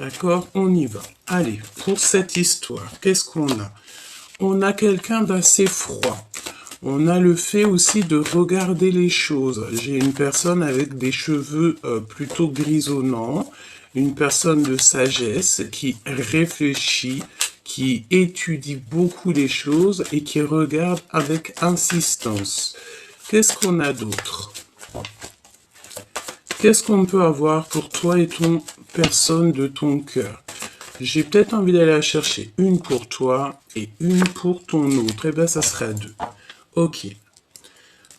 D'accord? On y va. Allez, pour cette histoire, qu'est-ce qu'on a? On a quelqu'un d'assez froid. On a le fait aussi de regarder les choses. J'ai une personne avec des cheveux plutôt grisonnants, une personne de sagesse qui réfléchit, qui étudie beaucoup les choses et qui regarde avec insistance. Qu'est-ce qu'on a d'autre? Qu'est-ce qu'on peut avoir pour toi et ton personne de ton cœur? J'ai peut-être envie d'aller la chercher. Une pour toi et une pour ton autre. Eh bien, ça sera deux. Ok.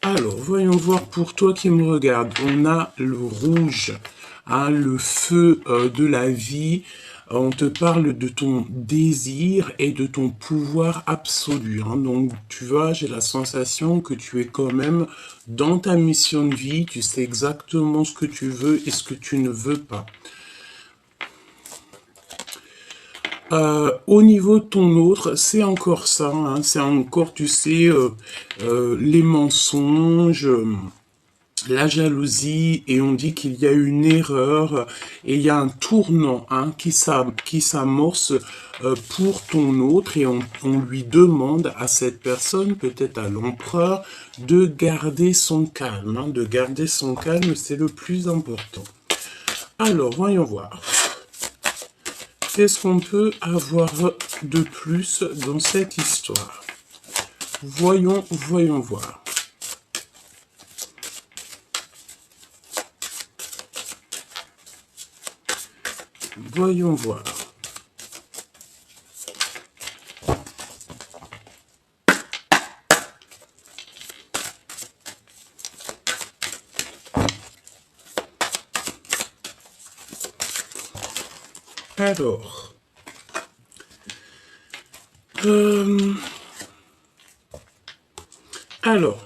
Alors, voyons voir pour toi qui me regarde. On a le rouge, hein, le feu de la vie. On te parle de ton désir et de ton pouvoir absolu, hein. Donc, tu vois, j'ai la sensation que tu es quand même dans ta mission de vie. Tu sais exactement ce que tu veux et ce que tu ne veux pas. Au niveau de ton autre, c'est encore ça, hein, c'est encore, tu sais, les mensonges, la jalousie, et on dit qu'il y a une erreur, et il y a un tournant, hein, qui s'amorce pour ton autre, et on lui demande à cette personne, peut-être à l'empereur, de garder son calme, hein, de garder son calme, c'est le plus important. Alors, voyons voir. Qu'est-ce qu'on peut avoir de plus dans cette histoire? Voyons voir. Voyons voir. Alors,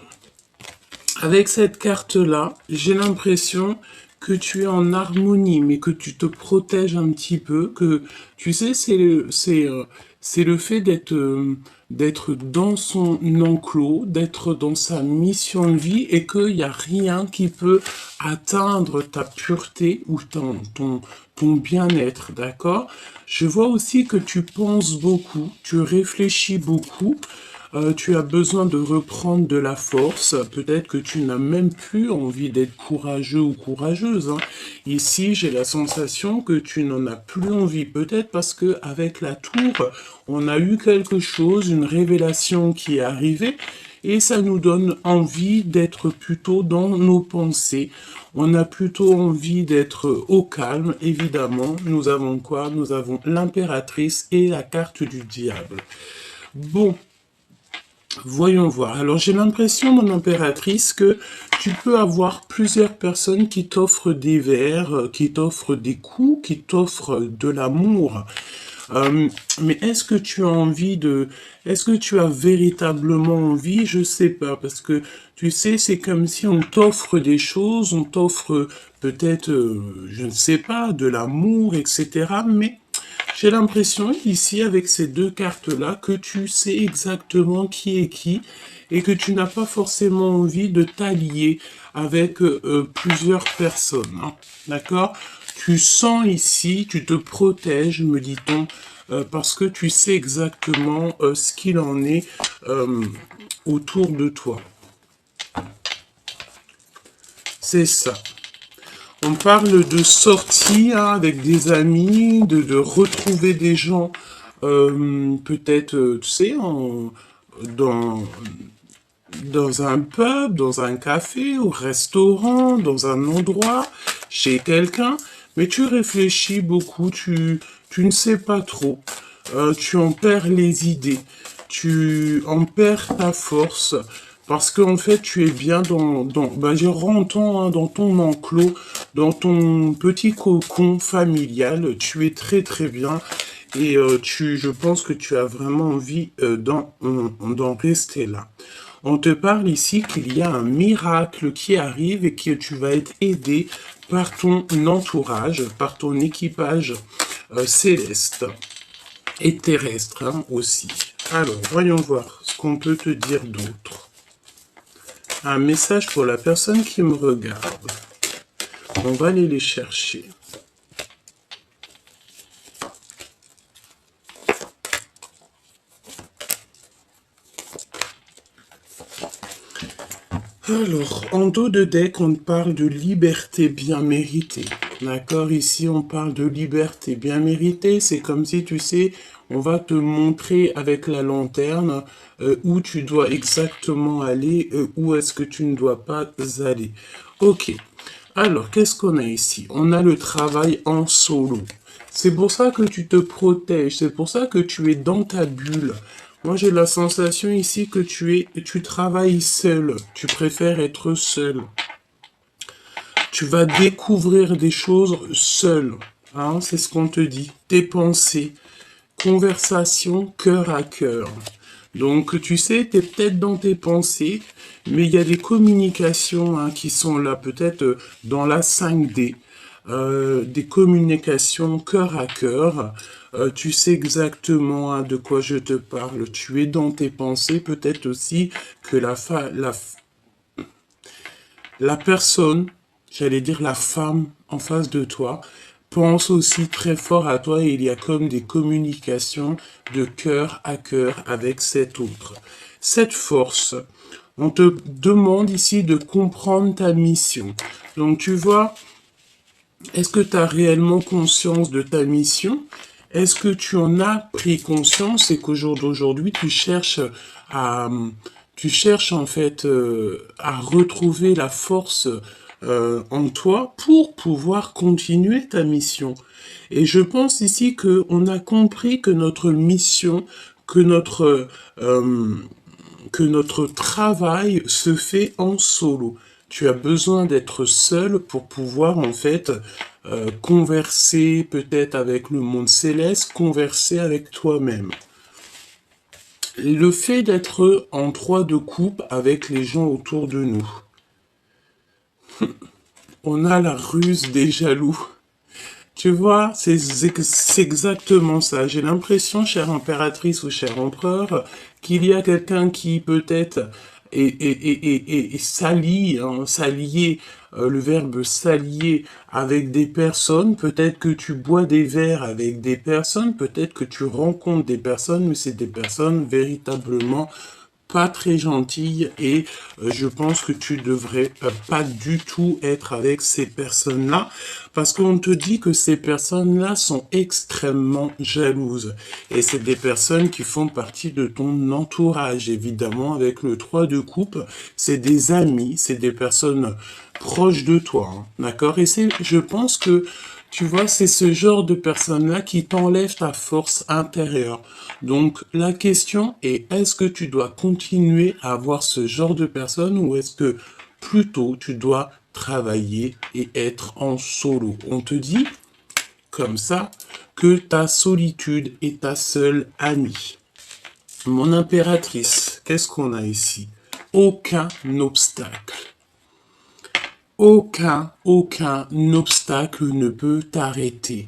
avec cette carte-là, j'ai l'impression que tu es en harmonie, mais que tu te protèges un petit peu, que tu sais, c'est le fait d'être dans son enclos, d'être dans sa mission de vie, et qu'il n'y a rien qui peut atteindre ta pureté ou ton bien-être, d'accord? Je vois aussi que tu penses beaucoup, tu réfléchis beaucoup, tu as besoin de reprendre de la force. Peut-être que tu n'as même plus envie d'être courageux ou courageuse, hein. Ici, j'ai la sensation que tu n'en as plus envie. Peut-être parce que avec la tour, on a eu quelque chose, une révélation qui est arrivée. Et ça nous donne envie d'être plutôt dans nos pensées. On a plutôt envie d'être au calme, évidemment. Nous avons quoi? Nous avons l'impératrice et la carte du diable. Bon, voyons voir. Alors, j'ai l'impression, mon impératrice, que tu peux avoir plusieurs personnes qui t'offrent des verres, qui t'offrent des coups, qui t'offrent de l'amour. Mais est-ce que tu as envie de... Est-ce que tu as véritablement envie? Je sais pas, parce que, tu sais, c'est comme si on t'offre des choses, on t'offre peut-être, je ne sais pas, de l'amour, etc. Mais j'ai l'impression ici, avec ces deux cartes-là, que tu sais exactement qui est qui et que tu n'as pas forcément envie de t'allier avec plusieurs personnes, hein. D'accord? Tu sens ici, tu te protèges, me dit-on, parce que tu sais exactement ce qu'il en est autour de toi. C'est ça. On parle de sortie, hein, avec des amis, de retrouver des gens, peut-être, tu sais, dans, dans un pub, dans un café, au restaurant, dans un endroit, chez quelqu'un, mais tu réfléchis beaucoup, tu ne sais pas trop, tu en perds les idées, tu en perds ta force, parce qu'en fait, tu es bien ben, je rentre, hein, dans ton enclos, dans ton petit cocon familial, tu es très très bien, et je pense que tu as vraiment envie d'en rester là. On te parle ici qu'il y a un miracle qui arrive et que tu vas être aidé par ton entourage, par ton équipage céleste et terrestre, hein, aussi. Alors, voyons voir ce qu'on peut te dire d'autre. Un message pour la personne qui me regarde. On va aller les chercher. Alors, en dos de deck, on parle de liberté bien méritée. D'accord? Ici, on parle de liberté bien méritée. C'est comme si, tu sais, on va te montrer avec la lanterne où tu dois exactement aller, où est-ce que tu ne dois pas aller. Ok. Alors, qu'est-ce qu'on a ici? On a le travail en solo. C'est pour ça que tu te protèges, c'est pour ça que tu es dans ta bulle. Moi, j'ai la sensation ici que tu travailles seul. Tu préfères être seul. Tu vas découvrir des choses seul. Hein, c'est ce qu'on te dit. Tes pensées, conversation cœur à cœur. Donc, tu sais, tu es peut-être dans tes pensées, mais il y a des communications hein, qui sont là, peut-être dans la 5D. Des communications cœur à cœur. Tu sais exactement hein, de quoi je te parle. Tu es dans tes pensées, peut-être aussi que la personne, j'allais dire la femme en face de toi, pense aussi très fort à toi et il y a comme des communications de cœur à cœur avec cet autre. Cette force, on te demande ici de comprendre ta mission. Donc tu vois, est-ce que tu as réellement conscience de ta mission? Est-ce que tu en as pris conscience et qu'au jour d'aujourd'hui, à, tu cherches en fait à retrouver la force en toi pour pouvoir continuer ta mission? Et je pense ici que on a compris que notre mission, que euh, que notre travail se fait en solo. Tu as besoin d'être seul pour pouvoir en fait converser peut-être avec le monde céleste, converser avec toi-même. Le fait d'être en trois de coupe avec les gens autour de nous. On a la ruse des jaloux. Tu vois, c'est exactement ça. J'ai l'impression, chère impératrice ou cher empereur, qu'il y a quelqu'un qui peut-être s'allie, hein, s'allier, le verbe s'allier avec des personnes. Peut-être que tu bois des verres avec des personnes, peut-être que tu rencontres des personnes, mais c'est des personnes véritablement pas très gentille et je pense que tu devrais pas du tout être avec ces personnes-là parce qu'on te dit que ces personnes-là sont extrêmement jalouses et c'est des personnes qui font partie de ton entourage évidemment avec le 3 de coupe, c'est des amis, c'est des personnes proches de toi, hein, d'accord? Et je pense que tu vois, c'est ce genre de personnes-là qui t'enlèvent ta force intérieure. Donc, la question est, est-ce que tu dois continuer à avoir ce genre de personnes ou est-ce que plutôt tu dois travailler et être en solo? On te dit, comme ça, que ta solitude est ta seule amie. Mon impératrice, qu'est-ce qu'on a ici? Aucun obstacle. Aucun obstacle ne peut t'arrêter.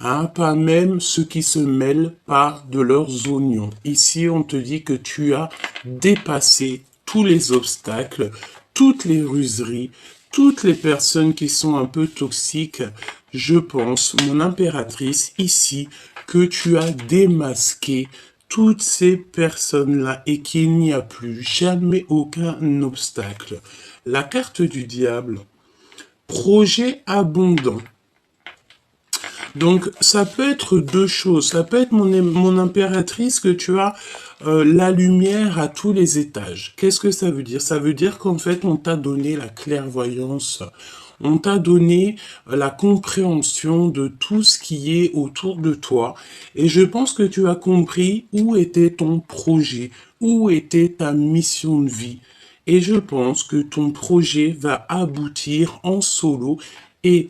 Hein, pas même ceux qui se mêlent pas de leurs oignons. Ici, on te dit que tu as dépassé tous les obstacles, toutes les ruseries, toutes les personnes qui sont un peu toxiques. Je pense, mon impératrice, ici, que tu as démasqué toutes ces personnes-là et qu'il n'y a plus jamais aucun obstacle. La carte du diable, projet abondant. Donc, ça peut être deux choses. Ça peut être mon impératrice que tu as la lumière à tous les étages. Qu'est-ce que ça veut dire? Ça veut dire qu'en fait, on t'a donné la clairvoyance. On t'a donné la compréhension de tout ce qui est autour de toi. Et je pense que tu as compris où était ton projet, où était ta mission de vie. Et je pense que ton projet va aboutir en solo et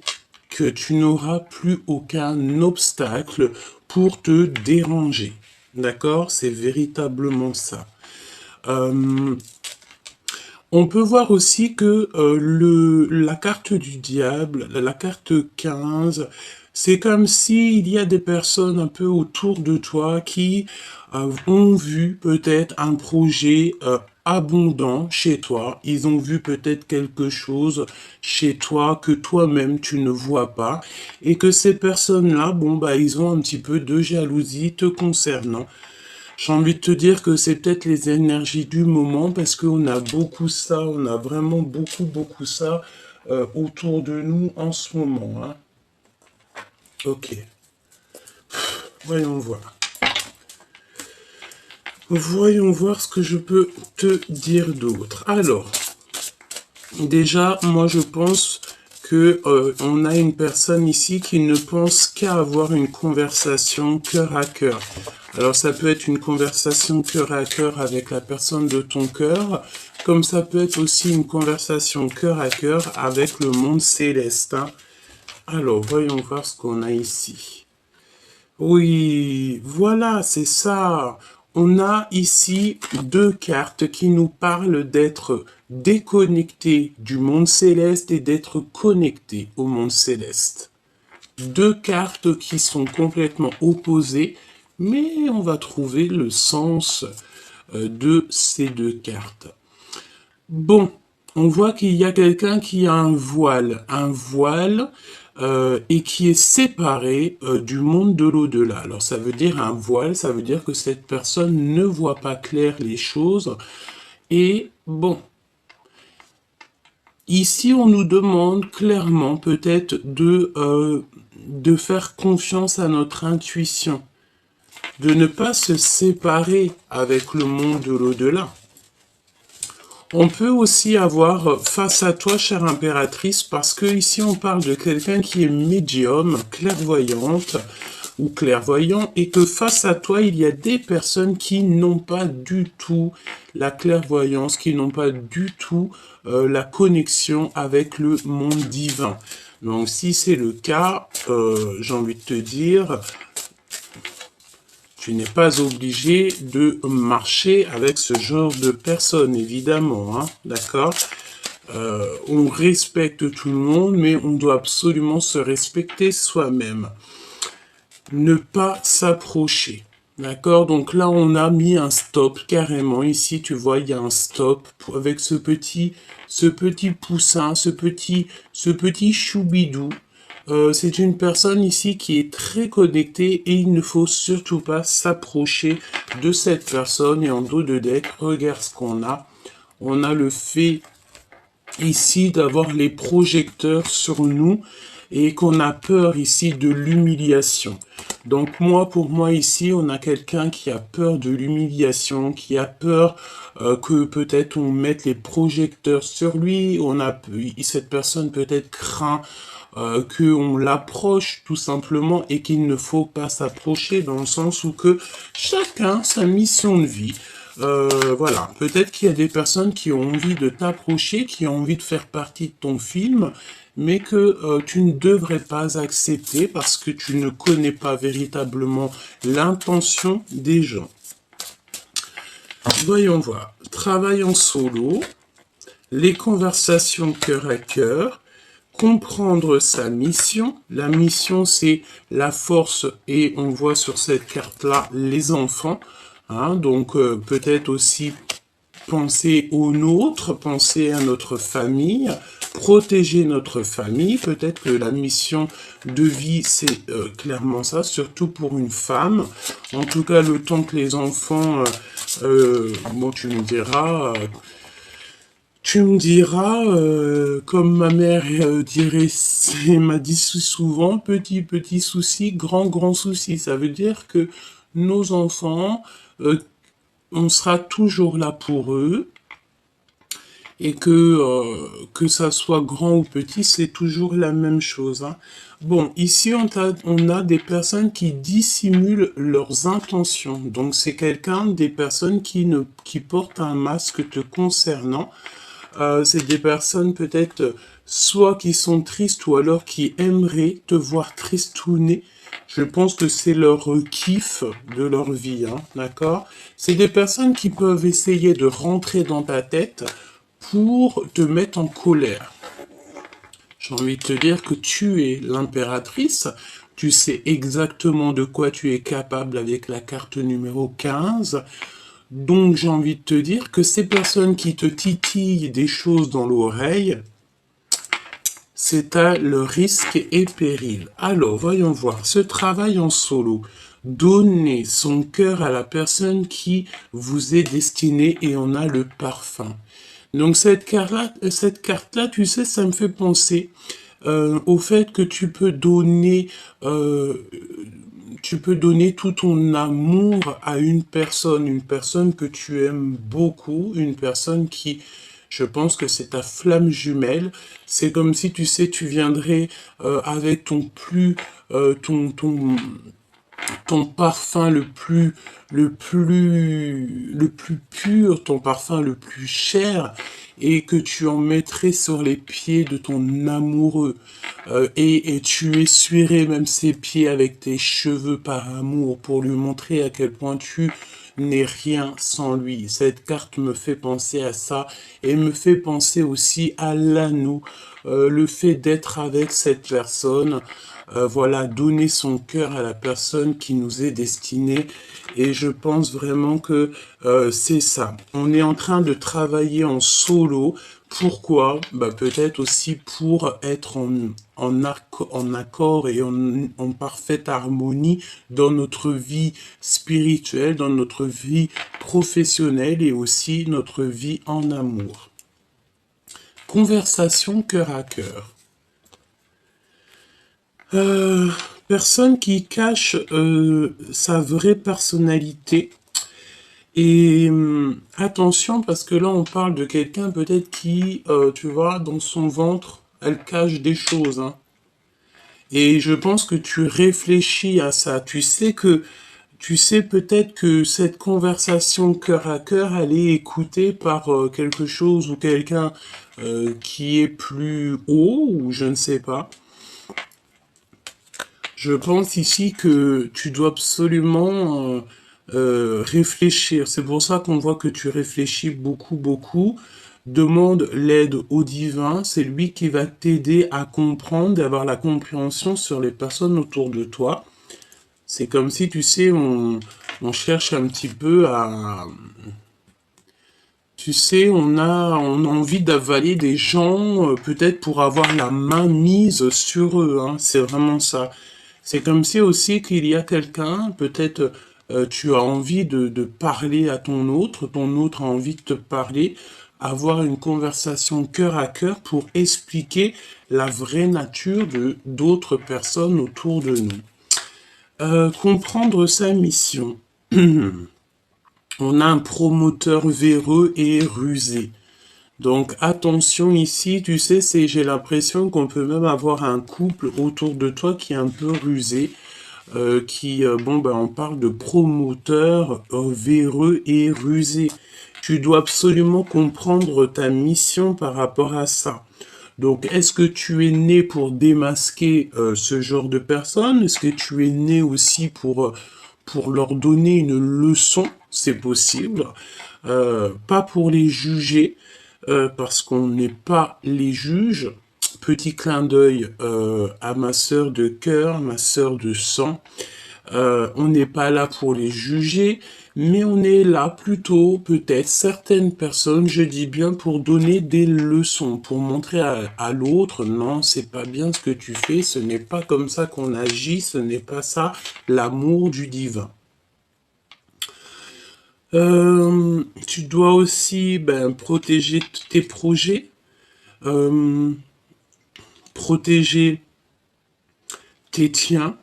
que tu n'auras plus aucun obstacle pour te déranger. D'accord? C'est véritablement ça. On peut voir aussi que la carte du diable, la carte 15, c'est comme s'il y a des personnes un peu autour de toi qui ont vu peut-être un projet abondant chez toi. Ils ont vu peut-être quelque chose chez toi que toi-même tu ne vois pas. Et que ces personnes-là, bon, bah, ils ont un petit peu de jalousie te concernant. J'ai envie de te dire que c'est peut-être les énergies du moment parce qu'on a beaucoup ça, on a vraiment beaucoup ça autour de nous en ce moment. Hein. Ok, voyons voir. Voyons voir ce que je peux te dire d'autre. Alors, déjà, moi je pense que on a une personne ici qui ne pense qu'à avoir une conversation cœur à cœur. Alors ça peut être une conversation cœur à cœur avec la personne de ton cœur, comme ça peut être aussi une conversation cœur à cœur avec le monde céleste. Hein. Alors, voyons voir ce qu'on a ici. Oui, voilà, c'est ça. On a ici deux cartes qui nous parlent d'être déconnectés du monde céleste et d'être connectés au monde céleste. Deux cartes qui sont complètement opposées, mais on va trouver le sens de ces deux cartes. Bon, on voit qu'il y a quelqu'un qui a un voile et qui est séparé du monde de l'au-delà. Alors ça veut dire un voile, ça veut dire que cette personne ne voit pas clair les choses. Et bon, ici on nous demande clairement peut-être de faire confiance à notre intuition, de ne pas se séparer avec le monde de l'au-delà. On peut aussi avoir face à toi, chère impératrice, parce que ici on parle de quelqu'un qui est médium, clairvoyante ou clairvoyant, et que face à toi, il y a des personnes qui n'ont pas du tout la clairvoyance, qui n'ont pas du tout la connexion avec le monde divin. Donc si c'est le cas, j'ai envie de te dire, tu n'es pas obligé de marcher avec ce genre de personnes, évidemment, hein, d'accord? On respecte tout le monde, mais on doit absolument se respecter soi-même. Ne pas s'approcher, d'accord? Donc là, on a mis un stop, carrément. Ici, tu vois, il y a un stop avec ce petit poussin, ce petit choubidou. C'est une personne ici qui est très connectée et il ne faut surtout pas s'approcher de cette personne. Et en dos de deck, regarde ce qu'on a. On a le fait ici d'avoir les projecteurs sur nous et qu'on a peur ici de l'humiliation. Donc pour moi ici, on a quelqu'un qui a peur de l'humiliation, qui a peur que peut-être on mette les projecteurs sur lui. Cette personne peut-être craint qu'on l'approche tout simplement et qu'il ne faut pas s'approcher dans le sens où que chacun sa mission de vie. Voilà, peut-être qu'il y a des personnes qui ont envie de t'approcher, qui ont envie de faire partie de ton film, mais que tu ne devrais pas accepter parce que tu ne connais pas véritablement l'intention des gens. Voyons voir. Travail en solo, les conversations cœur à cœur, comprendre sa mission. La mission, c'est la force et on voit sur cette carte-là les enfants. Hein, donc peut-être aussi penser aux nôtres, penser à notre famille, protéger notre famille. Peut-être que la mission de vie, c'est clairement ça, surtout pour une femme. En tout cas, le temps que les enfants, bon, tu me diras... comme ma mère dirait, m'a dit souvent, petit souci, grand souci. Ça veut dire que nos enfants, on sera toujours là pour eux, et que ça soit grand ou petit, c'est toujours la même chose. Hein. Bon, ici, on a des personnes qui dissimulent leurs intentions. Donc, c'est des personnes qui portent un masque te concernant. C'est des personnes peut-être soit qui sont tristes ou alors qui aimeraient te voir tristouner. Je pense que c'est leur kiff de leur vie, hein, d'accord? C'est des personnes qui peuvent essayer de rentrer dans ta tête pour te mettre en colère. J'ai envie de te dire que tu es l'impératrice, tu sais exactement de quoi tu es capable avec la carte numéro 15. Donc j'ai envie de te dire que ces personnes qui te titillent des choses dans l'oreille, c'est à le risque et péril. Alors, voyons voir. Ce travail en solo. Donner son cœur à la personne qui vous est destinée et on a le parfum. Donc cette carte-là, tu sais, ça me fait penser au fait que tu peux donner tout ton amour à une personne que tu aimes beaucoup, une personne qui, je pense que c'est ta flamme jumelle. C'est comme si, tu sais, tu viendrais avec ton parfum le plus pur, ton parfum le plus cher, et que tu en mettrais sur les pieds de ton amoureux, et tu essuierais même ses pieds avec tes cheveux par amour pour lui montrer à quel point tu n'es rien sans lui. Cette carte me fait penser à ça et me fait penser aussi à l'anneau, le fait d'être avec cette personne, voilà, donner son cœur à la personne qui nous est destinée. Et je pense vraiment que c'est ça. On est en train de travailler en solo. Pourquoi? Bah, peut-être aussi pour être en accord et en parfaite harmonie dans notre vie spirituelle, dans notre vie professionnelle et aussi notre vie en amour. Conversation cœur à cœur. Personne qui cache sa vraie personnalité. Et attention, parce que là, on parle de quelqu'un peut-être qui, tu vois, dans son ventre, elle cache des choses. Hein. Et je pense que tu réfléchis à ça. Tu sais peut-être que cette conversation cœur à cœur, elle est écoutée par quelque chose ou quelqu'un qui est plus haut, ou je ne sais pas. Je pense ici que tu dois absolument réfléchir. C'est pour ça qu'on voit que tu réfléchis beaucoup, beaucoup. Demande l'aide au divin. C'est lui qui va t'aider à comprendre, d'avoir la compréhension sur les personnes autour de toi. C'est comme si, tu sais, on cherche un petit peu à... Tu sais, on a envie d'avaler des gens, peut-être pour avoir la main mise sur eux. Hein. C'est vraiment ça. C'est comme si aussi qu'il y a quelqu'un, peut-être tu as envie de parler à ton autre a envie de te parler, avoir une conversation cœur à cœur pour expliquer la vraie nature de d'autres personnes autour de nous. Comprendre sa mission. On a un promoteur véreux et rusé. Donc attention ici, tu sais, j'ai l'impression qu'on peut même avoir un couple autour de toi qui est un peu rusé, bon ben on parle de promoteur véreux et rusé. Tu dois absolument comprendre ta mission par rapport à ça. Donc est-ce que tu es né pour démasquer ce genre de personnes? Est-ce que tu es né aussi pour leur donner une leçon? C'est possible. Pas pour les juger, parce qu'on n'est pas les juges. Petit clin d'œil à ma sœur de cœur, ma sœur de sang. On n'est pas là pour les juger, mais on est là plutôt, peut-être, certaines personnes, je dis bien, pour donner des leçons, pour montrer à l'autre, non, c'est pas bien ce que tu fais, ce n'est pas comme ça qu'on agit, ce n'est pas ça, l'amour du divin. Tu dois aussi protéger tes projets, protéger tes tiens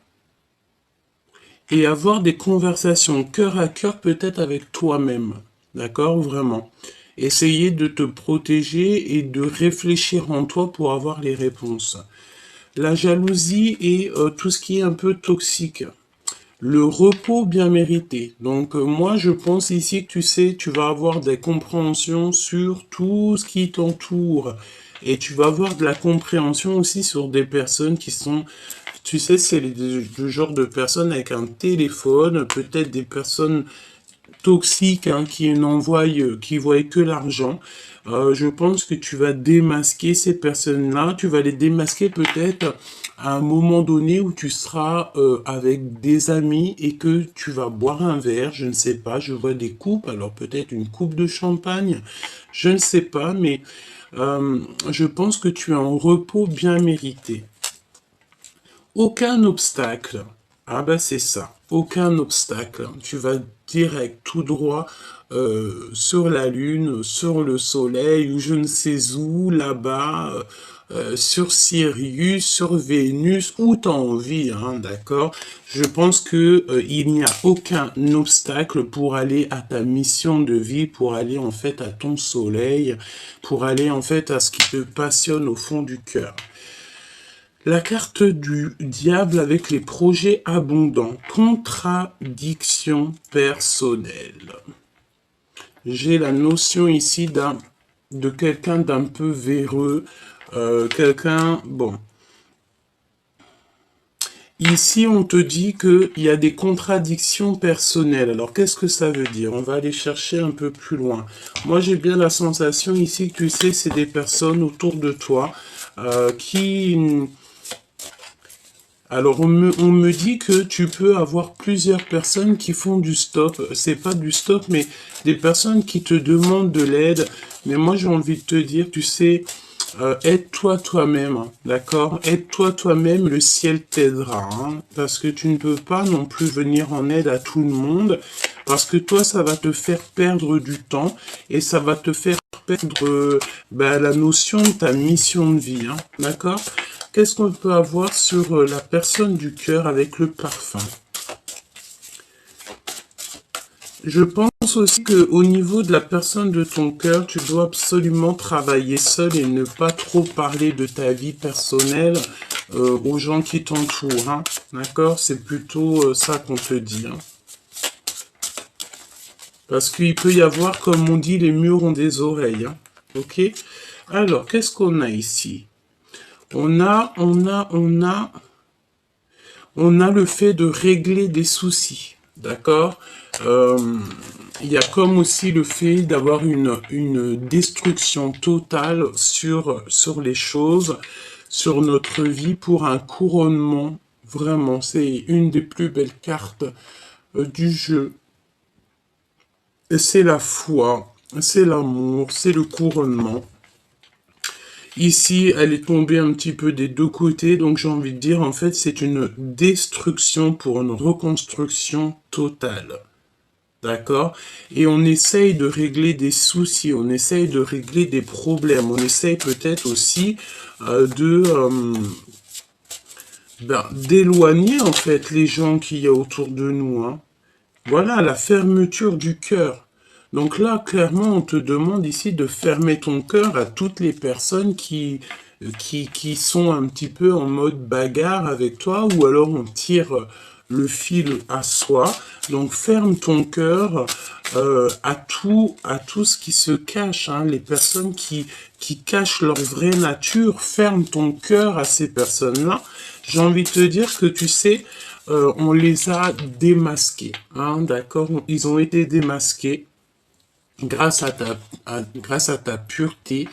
et avoir des conversations cœur à cœur peut-être avec toi-même. D'accord? Vraiment. Essayer de te protéger et de réfléchir en toi pour avoir les réponses. La jalousie et tout ce qui est un peu toxique. Le repos bien mérité. Donc moi je pense ici que tu sais, tu vas avoir des compréhensions sur tout ce qui t'entoure. Et tu vas avoir de la compréhension aussi sur des personnes qui sont, tu sais, c'est le genre de personnes avec un téléphone, peut-être des personnes toxique, hein, qui voient que l'argent. Je pense que tu vas démasquer ces personnes-là. Tu vas les démasquer peut-être à un moment donné où tu seras avec des amis et que tu vas boire un verre. Je ne sais pas. Je vois des coupes. Alors peut-être une coupe de champagne. Je ne sais pas, mais je pense que tu as un repos bien mérité. Aucun obstacle. Ah ben c'est ça. Aucun obstacle. Tu vas direct, tout droit sur la Lune, sur le Soleil, ou je ne sais où, là-bas, sur Sirius, sur Vénus, où t'as envie, hein, d'accord? Je pense que il n'y a aucun obstacle pour aller à ta mission de vie, pour aller en fait à ton soleil, pour aller en fait à ce qui te passionne au fond du cœur. La carte du diable avec les projets abondants. Contradiction personnelle. J'ai la notion ici de quelqu'un d'un peu véreux. Bon. Ici, on te dit qu'il y a des contradictions personnelles. Alors, qu'est-ce que ça veut dire? On va aller chercher un peu plus loin. Moi, j'ai bien la sensation ici que tu sais, c'est des personnes autour de toi qui... Alors, on me dit que tu peux avoir plusieurs personnes qui font du stop. C'est pas du stop, mais des personnes qui te demandent de l'aide. Mais moi, j'ai envie de te dire, tu sais, aide-toi toi-même, hein, d'accord? Aide-toi toi-même, le ciel t'aidera, hein, parce que tu ne peux pas non plus venir en aide à tout le monde, parce que toi, ça va te faire perdre du temps, et ça va te faire perdre la notion de ta mission de vie, hein, d'accord? Qu'est-ce qu'on peut avoir sur la personne du cœur avec le parfum? Je pense aussi que au niveau de la personne de ton cœur, tu dois absolument travailler seul et ne pas trop parler de ta vie personnelle aux gens qui t'entourent, hein. D'accord? C'est plutôt ça qu'on te dit, hein. Parce qu'il peut y avoir, comme on dit, les murs ont des oreilles, hein. Ok? Alors, qu'est-ce qu'on a ici? On a le fait de régler des soucis, d'accord? Il y a comme aussi le fait d'avoir une destruction totale sur les choses, sur notre vie pour un couronnement. Vraiment, c'est une des plus belles cartes du jeu. C'est la foi, c'est l'amour, c'est le couronnement. Ici, elle est tombée un petit peu des deux côtés, donc j'ai envie de dire, en fait, c'est une destruction pour une reconstruction totale. D'accord? Et on essaye de régler des soucis, on essaye de régler des problèmes, on essaye peut-être aussi d'éloigner, en fait, les gens qu'il y a autour de nous, hein. Voilà, la fermeture du cœur. Donc là, clairement, on te demande ici de fermer ton cœur à toutes les personnes qui sont un petit peu en mode bagarre avec toi, ou alors on tire le fil à soi. Donc ferme ton cœur à tout ce qui se cache, hein, les personnes qui cachent leur vraie nature. Ferme ton cœur à ces personnes-là. J'ai envie de te dire que tu sais, on les a démasqués, hein, d'accord? Ils ont été démasqués grâce à ta pureté.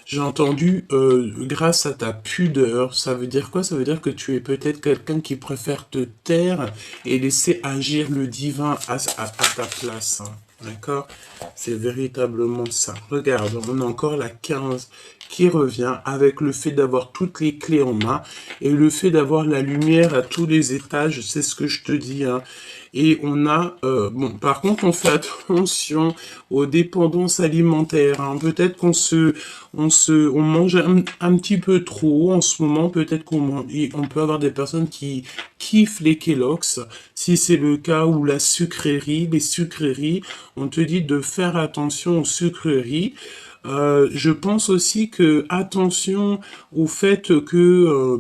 J'ai entendu grâce à ta pudeur. Ça veut dire quoi? Ça veut dire que tu es peut-être quelqu'un qui préfère te taire et laisser agir le divin à ta place, hein. D'accord? C'est véritablement ça. Regarde, on a encore la 15 qui revient avec le fait d'avoir toutes les clés en main et le fait d'avoir la lumière à tous les étages, c'est ce que je te dis, hein. Et on a, bon, par contre, on fait attention aux dépendances alimentaires, hein. Peut-être on mange un petit peu trop en ce moment. Peut-être on peut avoir des personnes qui kiffent les Kellogg's. Si c'est le cas, ou la sucrerie, les sucreries, on te dit de faire attention aux sucreries. Je pense aussi que attention au fait que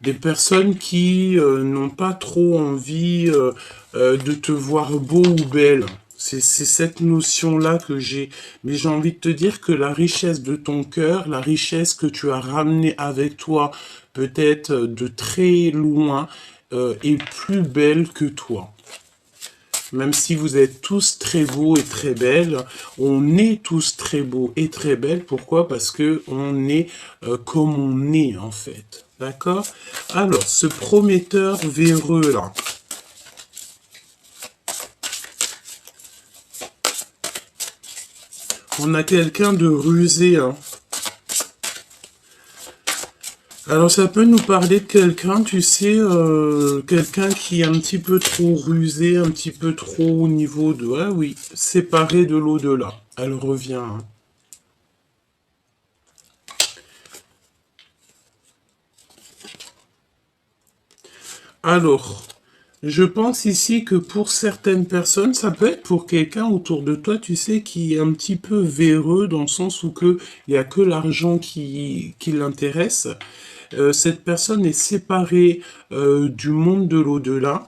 des personnes qui n'ont pas trop envie de te voir beau ou belle. C'est cette notion-là que j'ai. Mais j'ai envie de te dire que la richesse de ton cœur, la richesse que tu as ramenée avec toi, peut-être de très loin, est plus belle que toi. Même si vous êtes tous très beaux et très belles, on est tous très beaux et très belles. Pourquoi? Parce que on est comme on est en fait. D'accord? Alors, ce prometteur véreux là. On a quelqu'un de rusé, hein. Alors ça peut nous parler de quelqu'un, tu sais, quelqu'un qui est un petit peu trop rusé, un petit peu trop au niveau de... Ah oui, séparé de l'au-delà. Elle revient, hein. Alors, je pense ici que pour certaines personnes, ça peut être pour quelqu'un autour de toi, tu sais, qui est un petit peu véreux dans le sens où que il y a que l'argent qui l'intéresse. Cette personne est séparée du monde de l'au-delà.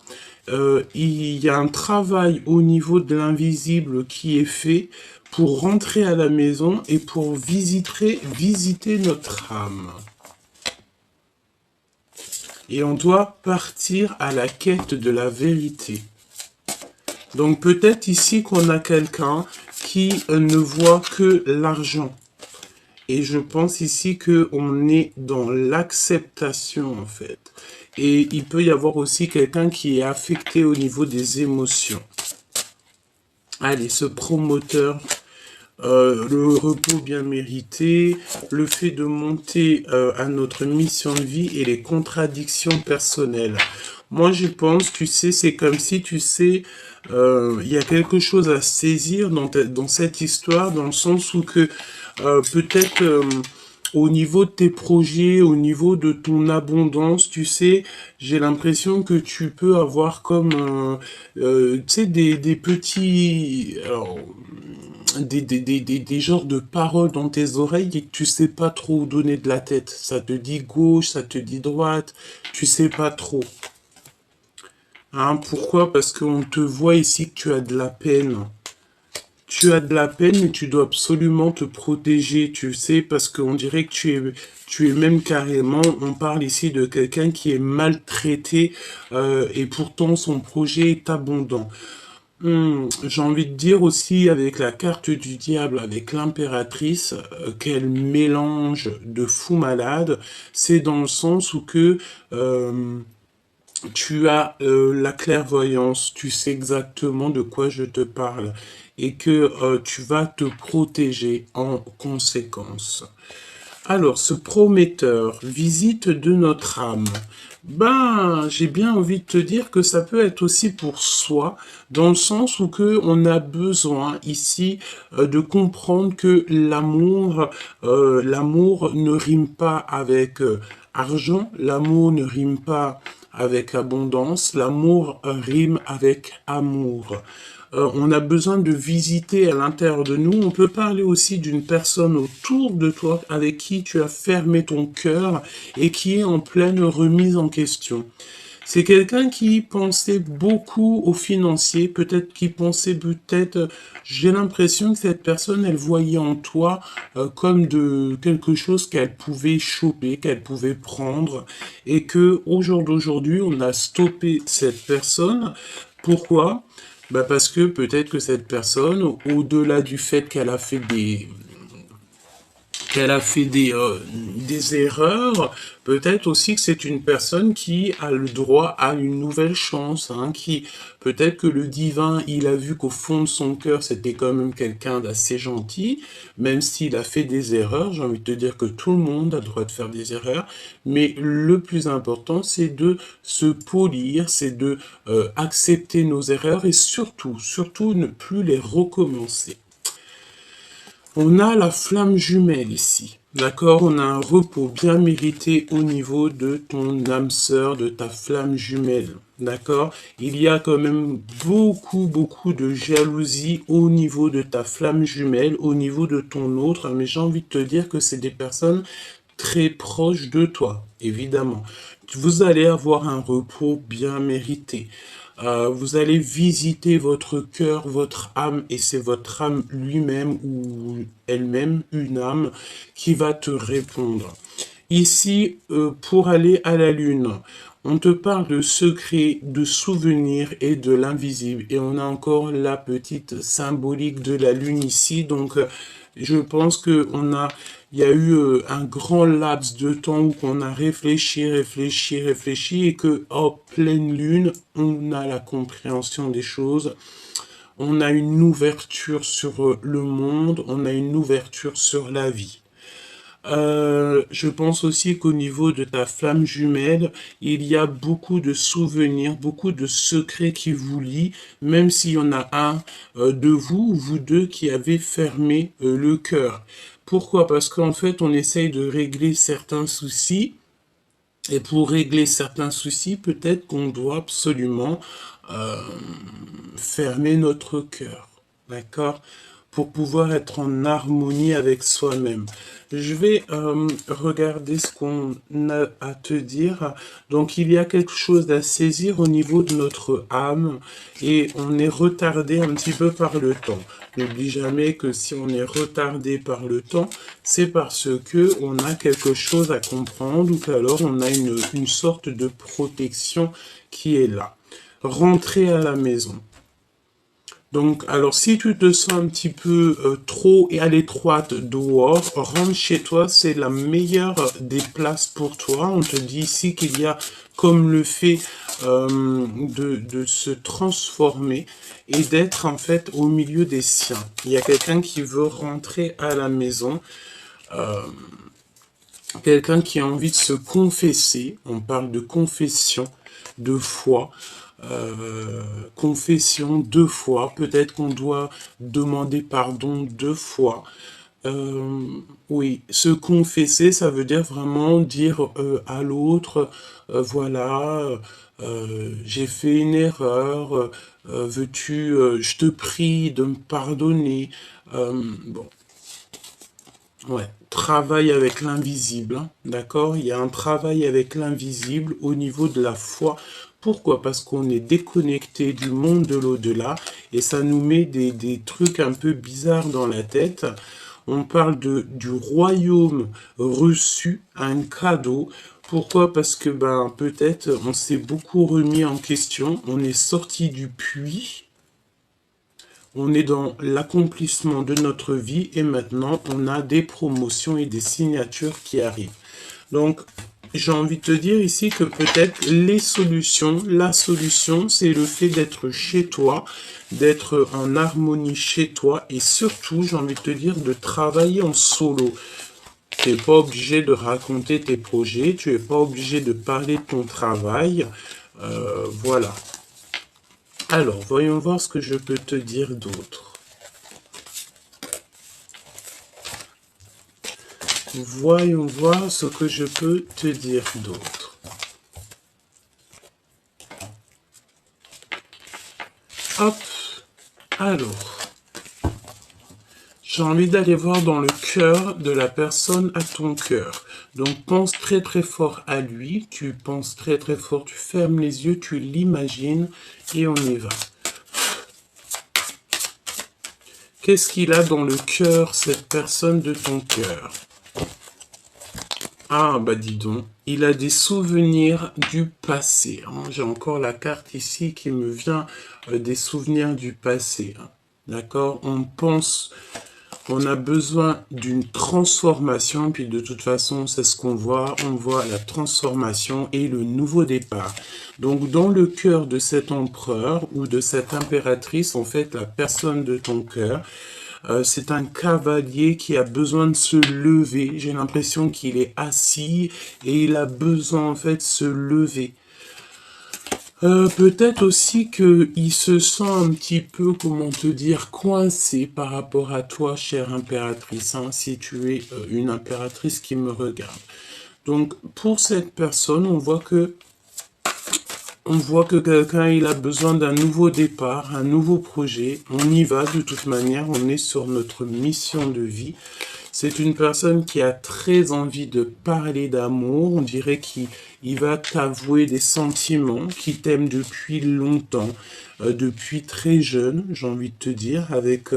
Il y a un travail au niveau de l'invisible qui est fait pour rentrer à la maison et pour visiter notre âme. Et on doit partir à la quête de la vérité. Donc peut-être ici qu'on a quelqu'un qui ne voit que l'argent. Et je pense ici qu'on est dans l'acceptation en fait. Et il peut y avoir aussi quelqu'un qui est affecté au niveau des émotions. Allez, ce promoteur, le repos bien mérité, le fait de monter à notre mission de vie et les contradictions personnelles. Moi, je pense, tu sais, c'est comme si, tu sais, il y a quelque chose à saisir dans cette histoire, dans le sens où que peut-être au niveau de tes projets, au niveau de ton abondance, tu sais, j'ai l'impression que tu peux avoir comme, tu sais, des petits... Alors, des genres de paroles dans tes oreilles et que tu sais pas trop où donner de la tête. Ça te dit gauche, ça te dit droite, tu sais pas trop. Hein, pourquoi? Parce qu'on te voit ici que tu as de la peine. Tu as de la peine, mais tu dois absolument te protéger, tu sais, parce qu'on dirait que tu es même carrément, on parle ici de quelqu'un qui est maltraité et pourtant son projet est abondant. J'ai envie de dire aussi avec la carte du diable, avec l'impératrice, quel mélange de fou malade. C'est dans le sens où que tu as la clairvoyance, tu sais exactement de quoi je te parle et que tu vas te protéger en conséquence. Alors, ce prometteur, visite de notre âme. Ben, j'ai bien envie de te dire que ça peut être aussi pour soi, dans le sens où que on a besoin ici de comprendre que l'amour ne rime pas avec argent, l'amour ne rime pas avec abondance, l'amour rime avec amour. On a besoin de visiter à l'intérieur de nous. On peut parler aussi d'une personne autour de toi avec qui tu as fermé ton cœur et qui est en pleine remise en question. C'est quelqu'un qui pensait beaucoup au financier, j'ai l'impression que cette personne, elle voyait en toi comme de quelque chose qu'elle pouvait choper, qu'elle pouvait prendre, et que au jour d'aujourd'hui, on a stoppé cette personne. Pourquoi? Bah parce que peut-être que cette personne, au-delà du fait qu'elle a fait des erreurs, peut-être aussi que c'est une personne qui a le droit à une nouvelle chance, hein, qui peut-être que le divin, il a vu qu'au fond de son cœur, c'était quand même quelqu'un d'assez gentil, même s'il a fait des erreurs, j'ai envie de te dire que tout le monde a le droit de faire des erreurs, mais le plus important, c'est de se polir, c'est de accepter nos erreurs et surtout ne plus les recommencer. On a la flamme jumelle ici. D'accord? On a un repos bien mérité au niveau de ton âme sœur, de ta flamme jumelle. D'accord? Il y a quand même beaucoup de jalousie au niveau de ta flamme jumelle, au niveau de ton autre. Mais j'ai envie de te dire que c'est des personnes très proches de toi, évidemment. Vous allez avoir un repos bien mérité. Vous allez visiter votre cœur, votre âme, et c'est votre âme lui-même ou elle-même, une âme, qui va te répondre. Ici, pour aller à la lune, On te parle de secrets, de souvenirs et de l'invisible. Et on a encore la petite symbolique de la lune ici. Donc, je pense il y a eu un grand laps de temps où on a réfléchi et que, en pleine lune, on a la compréhension des choses. On a une ouverture sur le monde, on a une ouverture sur la vie. Je pense aussi qu'au niveau de ta flamme jumelle, il y a beaucoup de souvenirs, beaucoup de secrets qui vous lient, même s'il y en a un de vous ou vous deux qui avez fermé le cœur. Pourquoi? Parce qu'en fait, on essaye de régler certains soucis. Et pour régler certains soucis, peut-être qu'on doit absolument euh, fermer notre cœur, d'accord? Pour pouvoir être en harmonie avec soi-même. Je vais regarder ce qu'on a à te dire. Donc, il y a quelque chose à saisir au niveau de notre âme et on est retardé un petit peu par le temps. N'oublie jamais que si on est retardé par le temps, c'est parce que on a quelque chose à comprendre ou qu'alors on a une sorte de protection qui est là. Rentrer à la maison. Donc, alors, si tu te sens un petit peu trop et à l'étroite dehors, rentre chez toi, c'est la meilleure des places pour toi. On te dit ici qu'il y a comme le fait de se transformer et d'être en fait au milieu des siens. Il y a quelqu'un qui veut rentrer à la maison, quelqu'un qui a envie de se confesser. On parle de confession, de foi. Confession 2 fois, peut-être qu'on doit demander pardon 2 fois. Euh, oui, se confesser, ça veut dire vraiment dire à l'autre, voilà, j'ai fait une erreur, veux-tu, je te prie de me pardonner. Bon, ouais, travail avec l'invisible, hein, d'accord? Il y a un travail avec l'invisible au niveau de la foi. Pourquoi? Parce qu'on est déconnecté du monde de l'au-delà et ça nous met des trucs un peu bizarres dans la tête. On parle du royaume reçu, un cadeau. Pourquoi? Parce que ben peut-être on s'est beaucoup remis en question, on est sorti du puits, on est dans l'accomplissement de notre vie et maintenant on a des promotions et des signatures qui arrivent. Donc, j'ai envie de te dire ici que peut-être la solution, c'est le fait d'être chez toi, d'être en harmonie chez toi et surtout, j'ai envie de te dire, de travailler en solo. Tu n'es pas obligé de raconter tes projets, tu n'es pas obligé de parler de ton travail. Voilà. Alors, voyons voir ce que je peux te dire d'autre. Voyons voir ce que je peux te dire d'autre. Hop. Alors. J'ai envie d'aller voir dans le cœur de la personne à ton cœur. Donc pense très très fort à lui, tu penses très très fort, tu fermes les yeux, tu l'imagines et on y va. Qu'est-ce qu'il a dans le cœur, cette personne de ton cœur? Ah bah dis donc, il a des souvenirs du passé, hein. J'ai encore la carte ici qui me vient des souvenirs du passé, hein. D'accord? On a besoin d'une transformation, puis de toute façon, c'est ce qu'on voit. On voit la transformation et le nouveau départ. Donc, dans le cœur de cet empereur ou de cette impératrice, en fait, la personne de ton cœur, c'est un cavalier qui a besoin de se lever. J'ai l'impression qu'il est assis et il a besoin, en fait, de se lever. Peut-être aussi qu'il se sent un petit peu, comment te dire, coincé par rapport à toi, chère impératrice, hein, si tu es une impératrice qui me regarde. Donc, pour cette personne, on voit que quelqu'un, il a besoin d'un nouveau départ, un nouveau projet. On y va de toute manière, on est sur notre mission de vie. C'est une personne qui a très envie de parler d'amour. On dirait qu'il va t'avouer des sentiments, qui t'aime depuis longtemps, depuis très jeune, j'ai envie de te dire, avec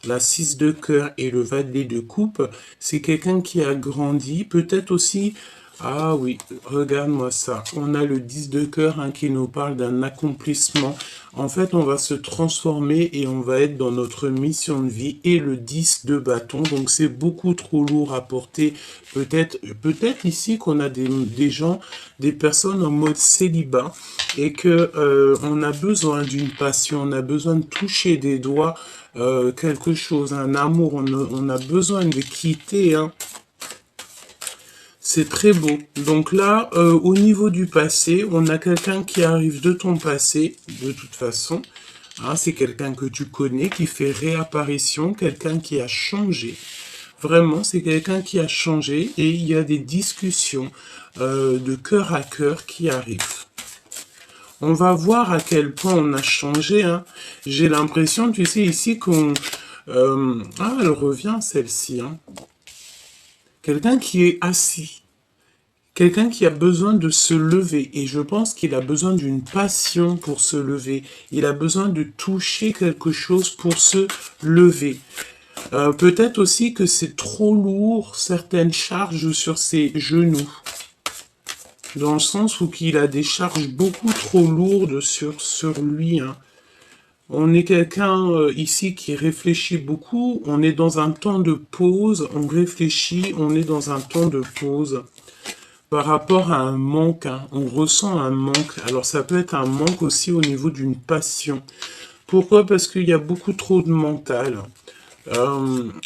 la 6 de cœur et le valet de coupe. C'est quelqu'un qui a grandi, peut-être aussi Ah oui, regarde-moi ça. On a le 10 de cœur hein, qui nous parle d'un accomplissement. En fait, on va se transformer et on va être dans notre mission de vie. Et le 10 de bâton, donc c'est beaucoup trop lourd à porter. Peut-être ici qu'on a des gens, des personnes en mode célibat et que on a besoin d'une passion, on a besoin de toucher des doigts quelque chose, un amour. On a besoin de quitter, hein. C'est très beau. Donc là, au niveau du passé, on a quelqu'un qui arrive de ton passé, de toute façon. Hein, c'est quelqu'un que tu connais, qui fait réapparition, quelqu'un qui a changé. Vraiment, c'est quelqu'un qui a changé et il y a des discussions de cœur à cœur qui arrivent. On va voir à quel point on a changé. Hein. J'ai l'impression, tu sais, ici qu'on... ah, elle revient celle-ci. Hein. Quelqu'un qui est assis. Quelqu'un qui a besoin de se lever, et je pense qu'il a besoin d'une passion pour se lever. Il a besoin de toucher quelque chose pour se lever. Peut-être aussi que c'est trop lourd, certaines charges sur ses genoux. Dans le sens où qu'il a des charges beaucoup trop lourdes sur lui. Hein. On est quelqu'un ici qui réfléchit beaucoup. On est dans un temps de pause. On réfléchit. On est dans un temps de pause. Par rapport à un manque, hein, on ressent un manque. Alors ça peut être un manque aussi au niveau d'une passion. Pourquoi? Parce qu'il y a beaucoup trop de mental.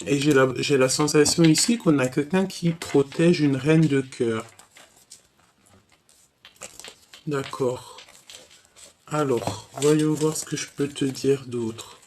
Et j'ai la sensation ici qu'on a quelqu'un qui protège une reine de cœur. D'accord. Alors, voyons voir ce que je peux te dire d'autre.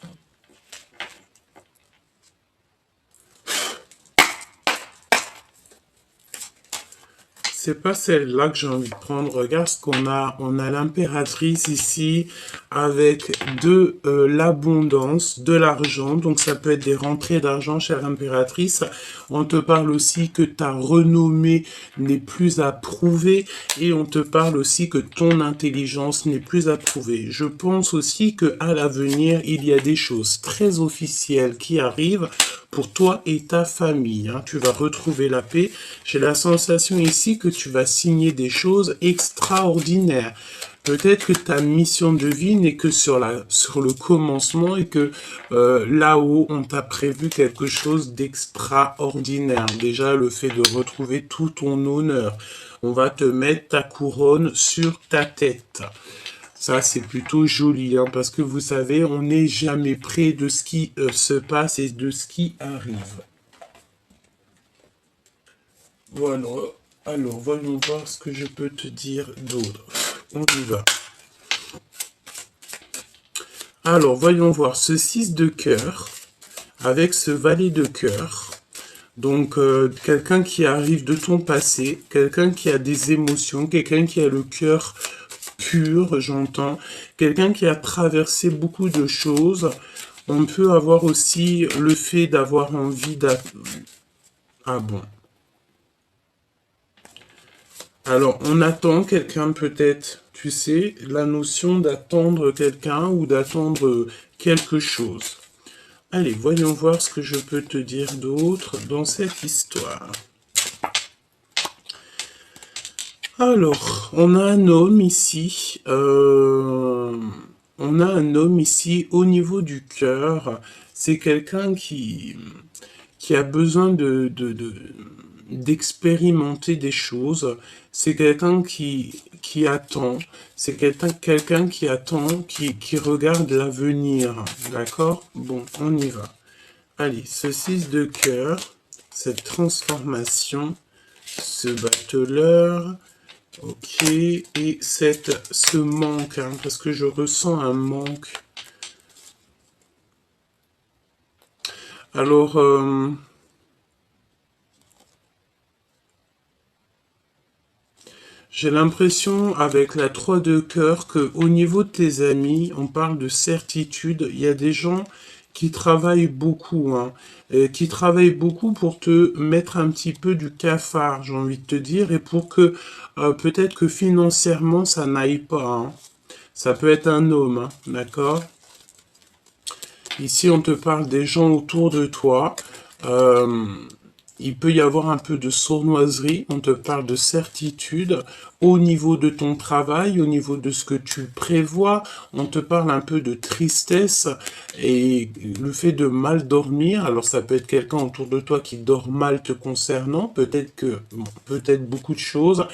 C'est pas celle-là que j'ai envie de prendre. Regarde ce qu'on a. On a l'impératrice ici avec de l'abondance, de l'argent. Donc ça peut être des rentrées d'argent, chère impératrice. On te parle aussi que ta renommée n'est plus à prouver. Et on te parle aussi que ton intelligence n'est plus à prouver. Je pense aussi que à l'avenir, il y a des choses très officielles qui arrivent pour toi et ta famille. Hein. Tu vas retrouver la paix. J'ai la sensation ici que tu vas signer des choses extraordinaires. Peut-être que ta mission de vie n'est que sur le commencement et que là-haut, on t'a prévu quelque chose d'extraordinaire. Déjà, le fait de retrouver tout ton honneur. On va te mettre ta couronne sur ta tête. Ça, c'est plutôt joli, hein, parce que vous savez, on n'est jamais près de ce qui se passe et de ce qui arrive. Voilà. Alors, voyons voir ce que je peux te dire d'autre. On y va. Alors, voyons voir ce 6 de cœur avec ce valet de cœur. Donc, quelqu'un qui arrive de ton passé, quelqu'un qui a des émotions, quelqu'un qui a le cœur pur, j'entends, quelqu'un qui a traversé beaucoup de choses. On peut avoir aussi le fait d'avoir envie Ah bon. Alors, on attend quelqu'un peut-être, tu sais, la notion d'attendre quelqu'un ou d'attendre quelque chose. Allez, voyons voir ce que je peux te dire d'autre dans cette histoire. Alors, on a un homme ici. On a un homme ici au niveau du cœur. C'est quelqu'un qui a besoin d'expérimenter des choses. C'est quelqu'un qui attend. C'est quelqu'un qui attend, qui regarde l'avenir. D'accord? Bon, on y va. Allez, ce 6 de cœur, cette transformation, ce battleur, ok, et ce manque, hein, parce que je ressens un manque. Alors, j'ai l'impression avec la 3 de cœur que au niveau de tes amis, on parle de certitude. Il y a des gens qui travaillent beaucoup, hein, qui travaillent beaucoup pour te mettre un petit peu du cafard, j'ai envie de te dire, et pour que peut-être que financièrement ça n'aille pas. Hein. Ça peut être un homme, hein, d'accord? Ici, on te parle des gens autour de toi. il peut y avoir un peu de sournoiserie, on te parle de certitude au niveau de ton travail, au niveau de ce que tu prévois, on te parle un peu de tristesse et le fait de mal dormir. Alors ça peut être quelqu'un autour de toi qui dort mal te concernant, peut-être que, bon, peut-être beaucoup de choses.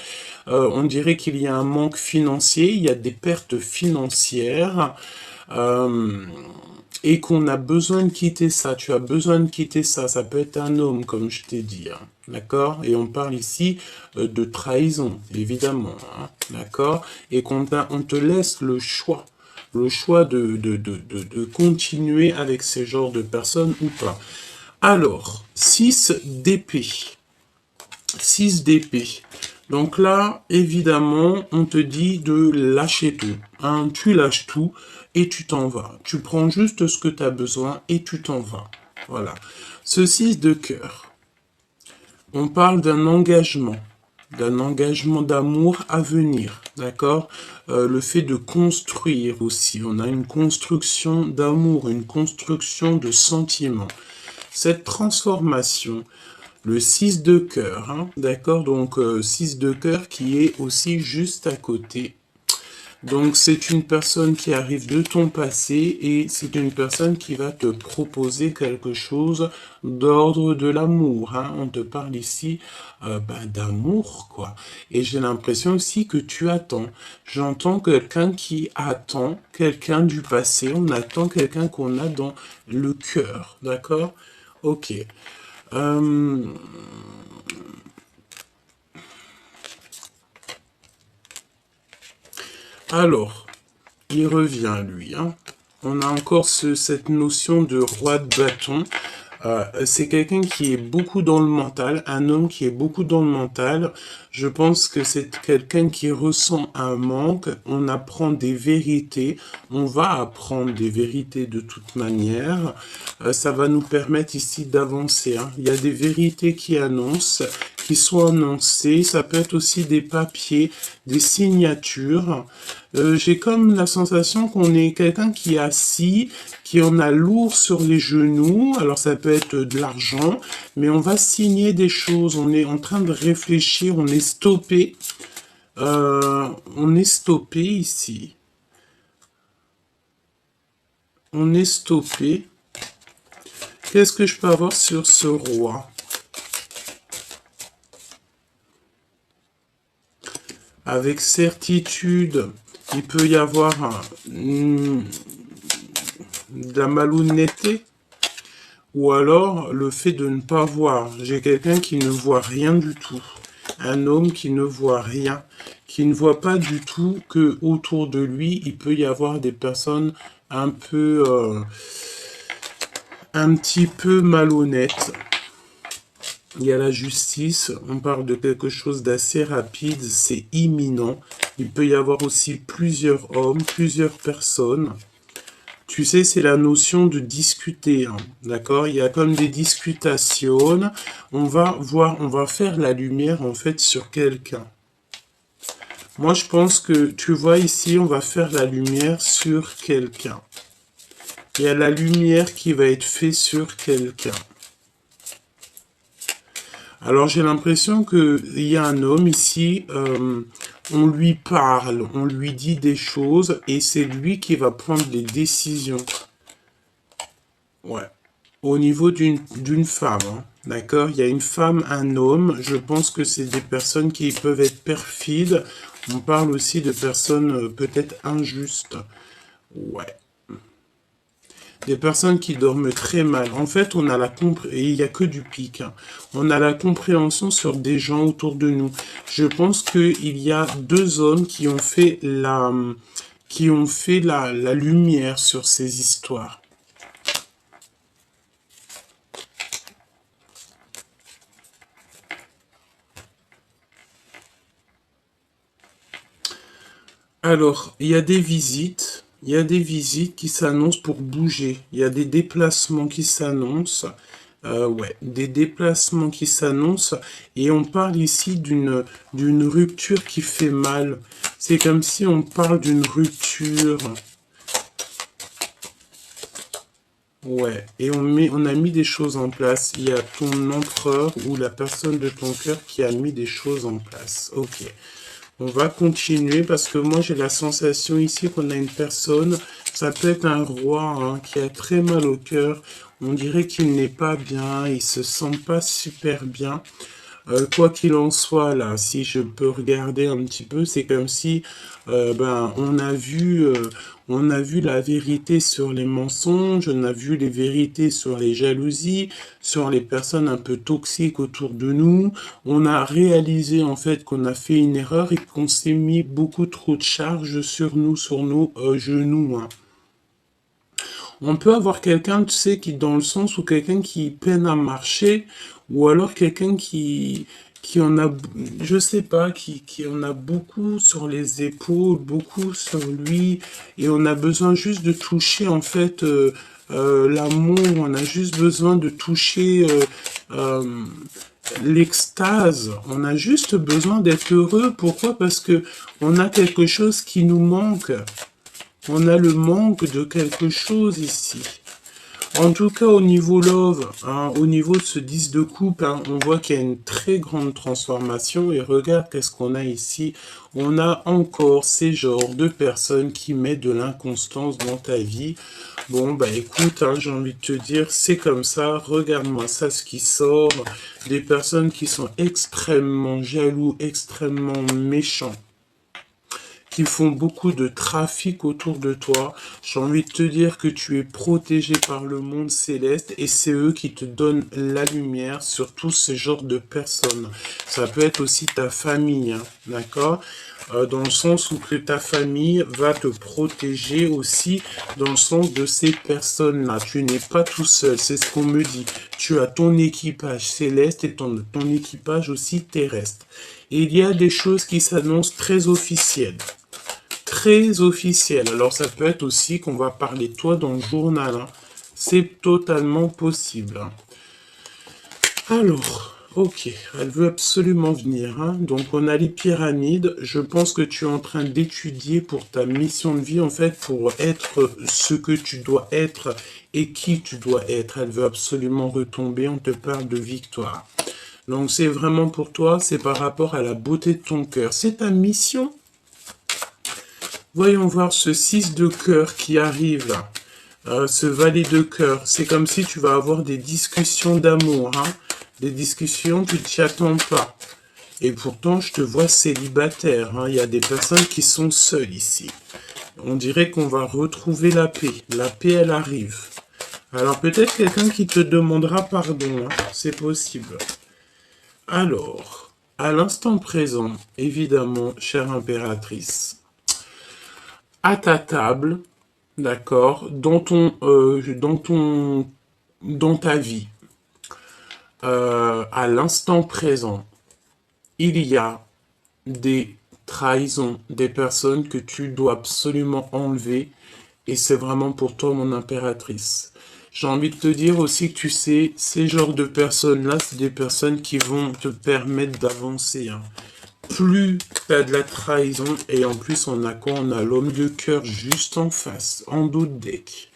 On dirait qu'il y a un manque financier, il y a des pertes financières. Euh, et qu'on a besoin de quitter ça, tu as besoin de quitter ça, ça peut être un homme, comme je t'ai dit, hein, d'accord? Et on parle ici de trahison, évidemment, hein, d'accord? Et on te laisse le choix de continuer avec ces genres de personnes ou pas. Alors, 6 d'épée. 6 d'épée. Donc là, évidemment, on te dit de lâcher tout. Hein, tu lâches tout et tu t'en vas. Tu prends juste ce que tu as besoin et tu t'en vas. Voilà. Ce 6 de cœur, on parle d'un engagement d'amour à venir, d'accord? Le fait de construire aussi. On a une construction d'amour, une construction de sentiments. Cette transformation, le 6 de cœur, hein, d'accord? Donc 6 de cœur qui est aussi juste à côté. Donc c'est une personne qui arrive de ton passé et c'est une personne qui va te proposer quelque chose d'ordre de l'amour. Hein. On te parle ici d'amour, quoi. Et j'ai l'impression aussi que tu attends. J'entends quelqu'un qui attend, quelqu'un du passé. On attend quelqu'un qu'on a dans le cœur, d'accord? Ok. Alors, il revient, lui. Hein. On a encore cette notion de roi de bâton. C'est quelqu'un qui est beaucoup dans le mental, un homme qui est beaucoup dans le mental. Je pense que c'est quelqu'un qui ressent un manque. On apprend des vérités. On va apprendre des vérités de toute manière. Ça va nous permettre ici d'avancer. Hein. Il y a des vérités qui sont annoncées. Ça peut être aussi des papiers, des signatures. J'ai comme la sensation qu'on est quelqu'un qui est assis, qui en a lourd sur les genoux. Alors ça peut être de l'argent, mais on va signer des choses. On est en train de réfléchir, on est stoppé. On est stoppé ici. On est stoppé. Qu'est-ce que je peux avoir sur ce roi? Avec certitude, il peut y avoir de la malhonnêteté ou alors le fait de ne pas voir. J'ai quelqu'un qui ne voit rien du tout. Un homme qui ne voit rien, qui ne voit pas du tout que autour de lui, il peut y avoir des personnes un peu, un petit peu malhonnêtes. Il y a la justice, on parle de quelque chose d'assez rapide, c'est imminent. Il peut y avoir aussi plusieurs hommes, plusieurs personnes. Tu sais, c'est la notion de discuter, hein, d'accord? Il y a comme des discutations. On va voir, on va faire la lumière en fait sur quelqu'un. Moi, je pense que, tu vois ici, on va faire la lumière sur quelqu'un. Il y a la lumière qui va être faite sur quelqu'un. Alors j'ai l'impression qu'il y a un homme ici, on lui parle, on lui dit des choses et c'est lui qui va prendre les décisions. Ouais. Au niveau d'une femme, hein, d'accord? Il y a une femme, un homme, je pense que c'est des personnes qui peuvent être perfides. On parle aussi de personnes peut-être injustes. Ouais. Des personnes qui dorment très mal. En fait, on a et il n'y a que du pic. Hein. On a la compréhension sur des gens autour de nous. Je pense qu'il y a deux hommes qui ont fait la lumière sur ces histoires. Alors, il y a des visites. Il y a des visites qui s'annoncent pour bouger. Il y a des déplacements qui s'annoncent. Ouais, des déplacements qui s'annoncent. Et on parle ici d'une rupture qui fait mal. C'est comme si on parle d'une rupture. Ouais, et on a mis des choses en place. Il y a ton empereur ou la personne de ton cœur qui a mis des choses en place. Ok. On va continuer parce que moi j'ai la sensation ici qu'on a une personne, ça peut être un roi hein, qui a très mal au cœur. On dirait qu'il n'est pas bien, il se sent pas super bien. Quoi qu'il en soit, là, si je peux regarder un petit peu, c'est comme si on a vu la vérité sur les mensonges, on a vu les vérités sur les jalousies, sur les personnes un peu toxiques autour de nous. On a réalisé en fait qu'on a fait une erreur et qu'on s'est mis beaucoup trop de charges sur nos genoux, hein. On peut avoir quelqu'un, tu sais, qui dans le sens où quelqu'un qui peine à marcher, ou alors quelqu'un qui en a, je sais pas, qui en a beaucoup sur les épaules, beaucoup sur lui, et on a besoin juste de toucher, en fait, l'amour, on a juste besoin de toucher l'extase, on a juste besoin d'être heureux. Pourquoi? Parce que on a quelque chose qui nous manque. On a le manque de quelque chose ici. En tout cas, au niveau love, hein, au niveau de ce 10 de coupe, hein, on voit qu'il y a une très grande transformation. Et regarde qu'est-ce qu'on a ici. On a encore ces genres de personnes qui mettent de l'inconstance dans ta vie. Bon, bah écoute, hein, j'ai envie de te dire, c'est comme ça. Regarde-moi ça, ce qui sort. Des personnes qui sont extrêmement jaloux, extrêmement méchants, qui font beaucoup de trafic autour de toi. J'ai envie de te dire que tu es protégé par le monde céleste et c'est eux qui te donnent la lumière sur tout ce genre de personnes. Ça peut être aussi ta famille, hein, d'accord? Dans le sens où que ta famille va te protéger aussi dans le sens de ces personnes-là. Tu n'es pas tout seul, c'est ce qu'on me dit. Tu as ton équipage céleste et ton équipage aussi terrestre. Et il y a des choses qui s'annoncent très officielles. Très officiel. Alors ça peut être aussi qu'on va parler de toi dans le journal, hein. C'est totalement possible, hein. Alors, ok, elle veut absolument venir, hein. Donc on a les pyramides. Je pense que tu es en train d'étudier pour ta mission de vie, en fait, pour être ce que tu dois être et qui tu dois être. Elle veut absolument retomber. On te parle de victoire. Donc c'est vraiment pour toi, c'est par rapport à la beauté de ton cœur. C'est ta mission. Voyons voir ce 6 de cœur qui arrive là. Ce valet de cœur. C'est comme si tu vas avoir des discussions d'amour, hein. Des discussions, tu t'y attends pas. Et pourtant, je te vois célibataire, hein. Il y a des personnes qui sont seules ici. On dirait qu'on va retrouver la paix. La paix, elle arrive. Alors peut-être quelqu'un qui te demandera pardon, hein. C'est possible. Alors, à l'instant présent, évidemment, chère impératrice, à ta table, d'accord, dans ta vie, à l'instant présent, il y a des trahisons, des personnes que tu dois absolument enlever, et c'est vraiment pour toi, mon impératrice. J'ai envie de te dire aussi que tu sais, ces genres de personnes-là, c'est des personnes qui vont te permettre d'avancer, hein. Plus t'as de la trahison, et en plus on a quoi? On a l'homme de cœur juste en face, en dos de deck.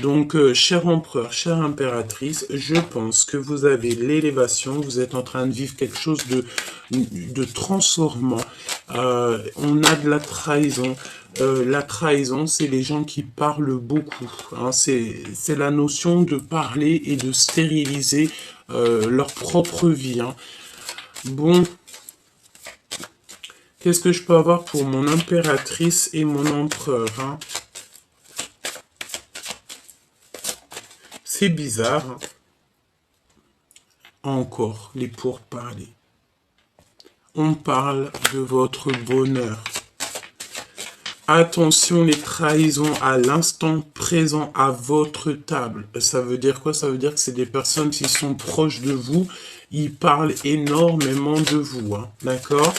Donc, cher empereur, chère impératrice, je pense que vous avez l'élévation, vous êtes en train de vivre quelque chose de transformant. On a de la trahison. La trahison, c'est les gens qui parlent beaucoup, hein. C'est la notion de parler et de stériliser leur propre vie, hein. Bon, qu'est-ce que je peux avoir pour mon impératrice et mon empereur, hein? C'est bizarre, hein. Encore les pourparlers. On parle de votre bonheur. Attention, les trahisons à l'instant présent à votre table. Ça veut dire quoi? Ça veut dire que c'est des personnes qui sont proches de vous. Ils parlent énormément de vous, hein. D'accord?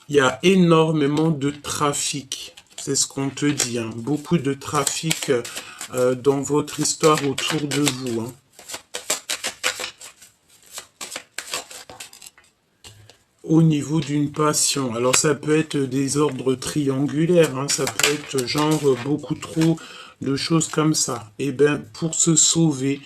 Il y a énormément de trafic. C'est ce qu'on te dit, hein. Beaucoup de trafic dans votre histoire autour de vous, hein. Au niveau d'une passion. Alors ça peut être des ordres triangulaires, hein. Ça peut être genre beaucoup trop de choses comme ça. Et bien, pour se sauver,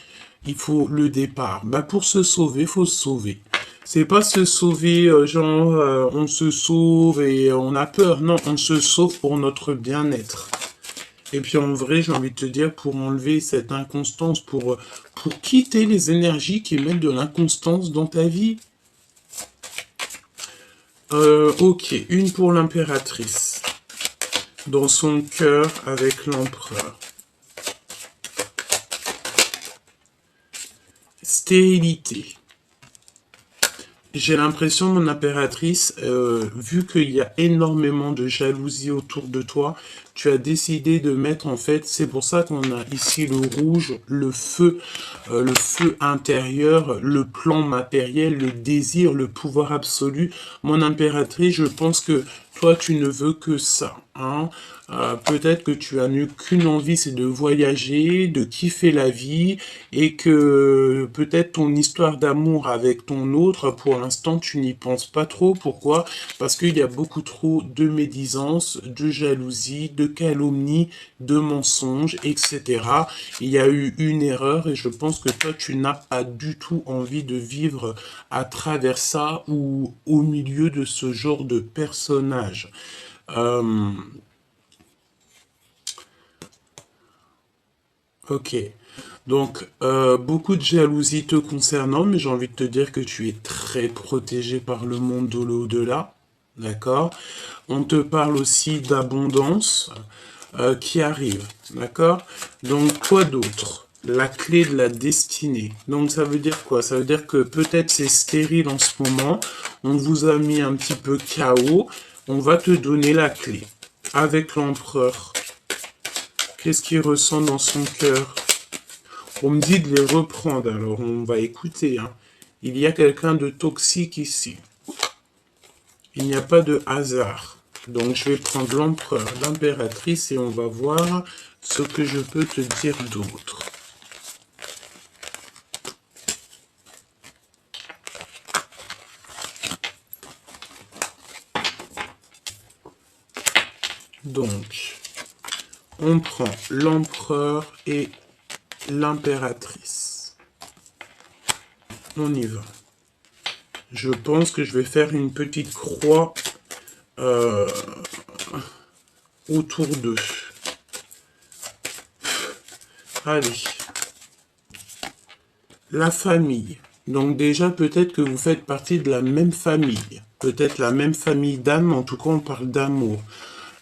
il faut le départ. Ben, pour se sauver, il faut se sauver. C'est pas se sauver, genre, on se sauve et on a peur. Non, on se sauve pour notre bien-être. Et puis en vrai, j'ai envie de te dire, pour enlever cette inconstance, pour quitter les énergies qui mettent de l'inconstance dans ta vie. Ok, une pour l'impératrice. Dans son cœur avec l'empereur. Stérilité. J'ai l'impression, mon impératrice, vu qu'il y a énormément de jalousie autour de toi, tu as décidé de mettre, en fait, c'est pour ça qu'on a ici le rouge, le feu intérieur, le plan matériel, le désir, le pouvoir absolu. Mon impératrice, je pense que toi, tu ne veux que ça, hein. Peut-être que tu as qu'une envie, c'est de voyager, de kiffer la vie, et que peut-être ton histoire d'amour avec ton autre, pour l'instant, tu n'y penses pas trop. Pourquoi? Parce qu'il y a beaucoup trop de médisance, de jalousie, de calomnie, de mensonges, etc. Il y a eu une erreur et je pense que toi, tu n'as pas du tout envie de vivre à travers ça ou au milieu de ce genre de personnage. Ok. Donc, beaucoup de jalousie te concernant, mais j'ai envie de te dire que tu es très protégé par le monde de l'au-delà. D'accord? On te parle aussi d'abondance qui arrive. D'accord? Donc, quoi d'autre? La clé de la destinée. Donc, ça veut dire quoi? Ça veut dire que peut-être c'est stérile en ce moment. On vous a mis un petit peu KO. On va te donner la clé. Avec l'empereur. Qu'est-ce qu'il ressent dans son cœur? On me dit de les reprendre, alors on va écouter, hein. Il y a quelqu'un de toxique ici. Il n'y a pas de hasard. Donc je vais prendre l'empereur, l'impératrice et on va voir ce que je peux te dire d'autre. Donc, on prend l'empereur et l'impératrice. On y va. Je pense que je vais faire une petite croix autour d'eux. Allez. La famille. Donc déjà, peut-être que vous faites partie de la même famille. Peut-être la même famille d'âme, en tout cas on parle d'amour.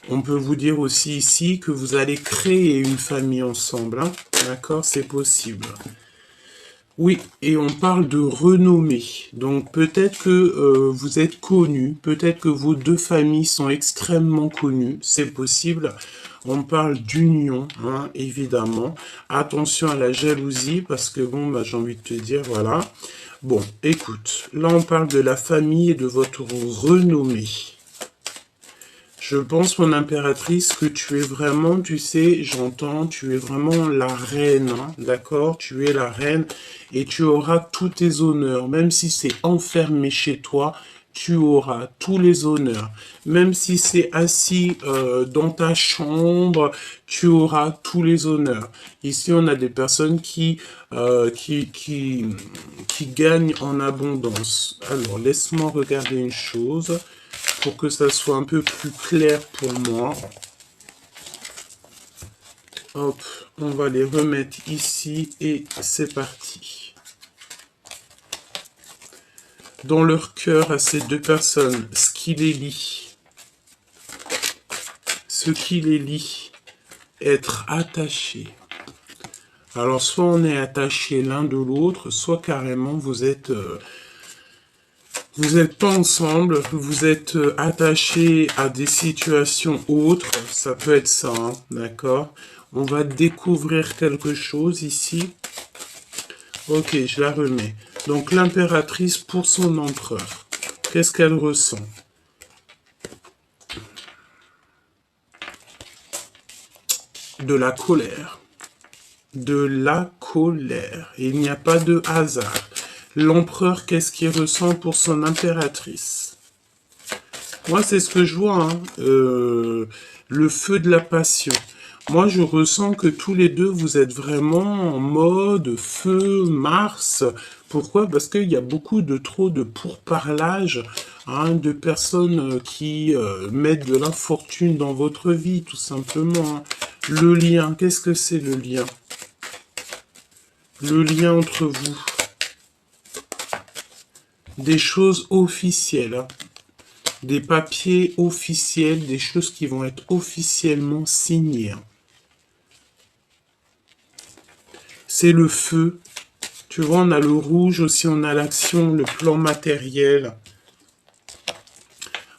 On peut vous dire aussi ici que vous allez créer une famille ensemble. Hein. D'accord? C'est possible. Oui, et on parle de renommée. Donc peut-être que vous êtes connus, peut-être que vos deux familles sont extrêmement connues, c'est possible. On parle d'union, hein, évidemment. Attention à la jalousie, parce que bon, bah, j'ai envie de te dire, voilà. Bon, écoute, là on parle de la famille et de votre renommée. Je pense, mon impératrice, que tu es vraiment, tu sais, j'entends, tu es vraiment la reine, hein, d'accord? Tu es la reine et tu auras tous tes honneurs. Même si c'est enfermé chez toi, tu auras tous les honneurs. Même si c'est assis dans ta chambre, tu auras tous les honneurs. Ici, on a des personnes qui gagnent en abondance. Alors, laisse-moi regarder une chose pour que ça soit un peu plus clair pour moi. Hop, on va les remettre ici et c'est parti. Dans leur cœur à ces deux personnes, ce qui les lie, être attaché. Alors soit on est attaché l'un de l'autre, soit carrément vous êtes pas ensemble, vous êtes attachés à des situations autres, ça peut être ça, hein, d'accord? On va découvrir quelque chose ici. Ok, je la remets. Donc l'impératrice pour son empereur, qu'est-ce qu'elle ressent? De la colère. De la colère. Il n'y a pas de hasard. L'empereur, qu'est-ce qu'il ressent pour son impératrice? Moi, c'est ce que je vois, hein. Le feu de la passion. Moi, je ressens que tous les deux, vous êtes vraiment en mode feu, Mars. Pourquoi? Parce qu'il y a beaucoup de trop de pourparlage, hein, de personnes qui mettent de l'infortune dans votre vie, tout simplement, hein. Le lien, qu'est-ce que c'est le lien? Le lien entre vous. Des choses officielles, hein. Des papiers officiels, des choses qui vont être officiellement signées, hein. C'est le feu. Tu vois, on a le rouge aussi, on a l'action, le plan matériel.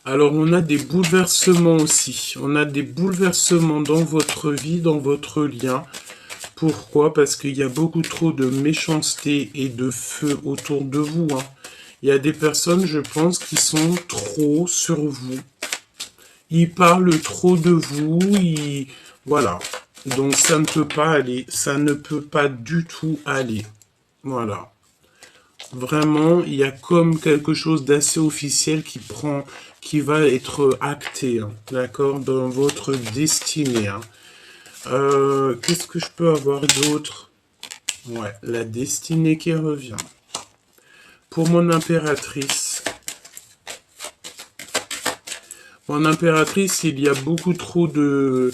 Alors, on a des bouleversements aussi. On a des bouleversements dans votre vie, dans votre lien. Pourquoi? Parce qu'il y a beaucoup trop de méchanceté et de feu autour de vous, hein. Il y a des personnes, je pense, qui sont trop sur vous. Ils parlent trop de vous, voilà. Donc ça ne peut pas aller, ça ne peut pas du tout aller. Voilà. Vraiment, il y a comme quelque chose d'assez officiel qui va être acté, hein, d'accord, dans votre destinée, hein. Qu'est-ce que je peux avoir d'autre? Ouais, la destinée qui revient. Pour mon impératrice. Mon impératrice, il y a beaucoup trop de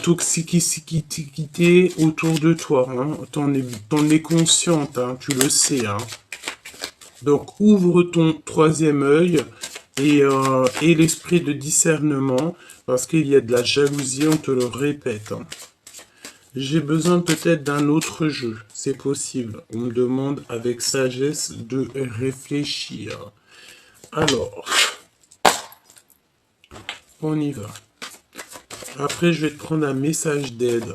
toxicité autour de toi, hein. T'en es consciente, hein, tu le sais, hein. Donc ouvre ton troisième œil et l'esprit de discernement, parce qu'il y a de la jalousie, on te le répète, hein. J'ai besoin peut-être d'un autre jeu, c'est possible. On me demande avec sagesse de réfléchir. Alors, on y va. Après, je vais te prendre un message d'aide.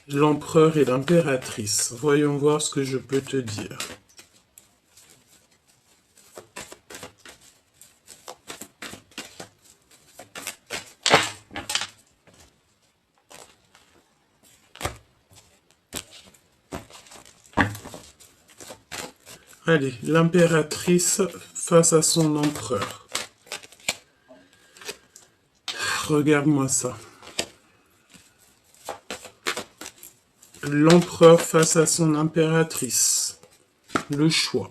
L'empereur et l'impératrice. Voyons voir ce que je peux te dire. Allez, l'impératrice face à son empereur. Regarde-moi ça. L'empereur face à son impératrice. Le choix.